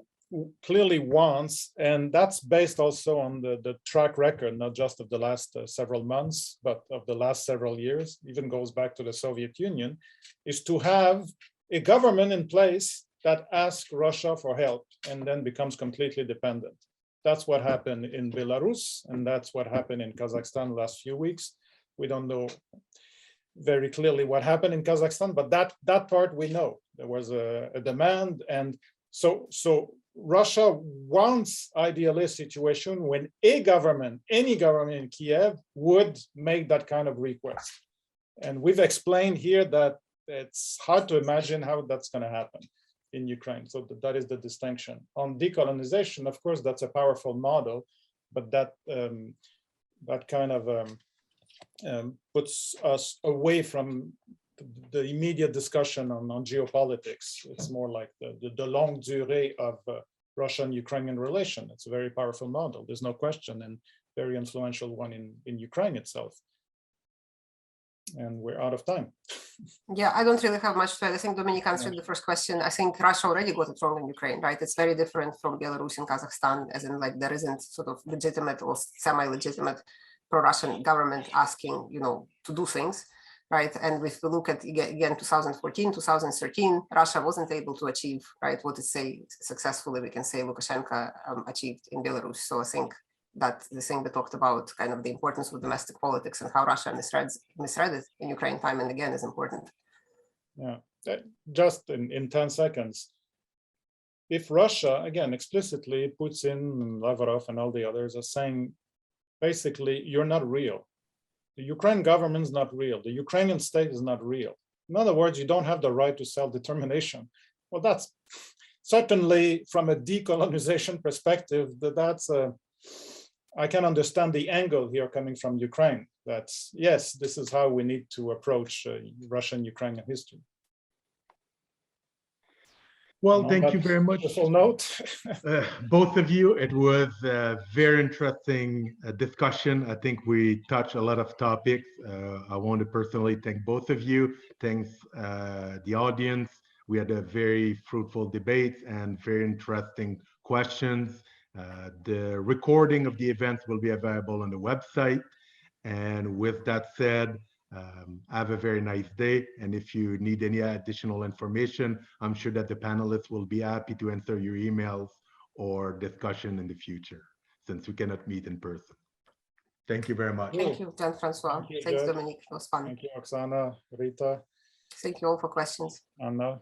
clearly wants, and that's based also on the track record, not just of the last several months, but of the last several years, even goes back to the Soviet Union, is to have a government in place that asks Russia for help and then becomes completely dependent. That's what happened in Belarus, and that's what happened in Kazakhstan the last few weeks. We don't know very clearly what happened in Kazakhstan, but that part we know. There was a demand, and so Russia wants ideally a situation when a government, any government in Kiev, would make that kind of request. And we've explained here that it's hard to imagine how that's going to happen in Ukraine. So that is the distinction. On decolonization, of course, that's a powerful model, but that kind of puts us away from the immediate discussion on geopolitics. It's more like the longue durée of Russian-Ukrainian relation. It's a very powerful model, there's no question, and very influential one in Ukraine itself. And we're out of time. Yeah, I don't really have much to add. I think Dominic answered the first question. I think Russia already got it wrong in Ukraine, right? It's very different from Belarus and Kazakhstan, as in like there isn't sort of legitimate or semi-legitimate pro-Russian government asking, you know, to do things, right? And if we look at, again, 2014, 2013, Russia wasn't able to achieve, right, what it say successfully, we can say Lukashenko achieved in Belarus. So I think that the thing we talked about, kind of the importance of domestic politics and how Russia misread it in Ukraine time and again is important. Yeah, just in 10 seconds. If Russia, again, explicitly puts in Lavrov and all the others as saying, basically, you're not real. The Ukraine government is not real. The Ukrainian state is not real. In other words, you don't have the right to self-determination. Well, that's certainly from a decolonization perspective, that's a, I can understand the angle here coming from Ukraine. That's, yes, this is how we need to approach Russian-Ukrainian history. Well, thank you very much. Full note. Both of you. It was a very interesting discussion. I think we touched a lot of topics. I want to personally thank both of you. Thanks the audience. We had a very fruitful debate and very interesting questions. The recording of the events will be available on the website. And with that said, have a very nice day. And if you need any additional information, I'm sure that the panelists will be happy to answer your emails or discussion in the future, since we cannot meet in person. Thank you very much. Thank you, Jean-Francois. Thanks, Dominique. It was fun. Thank you, Oksana, Rita. Thank you all for questions. Anna.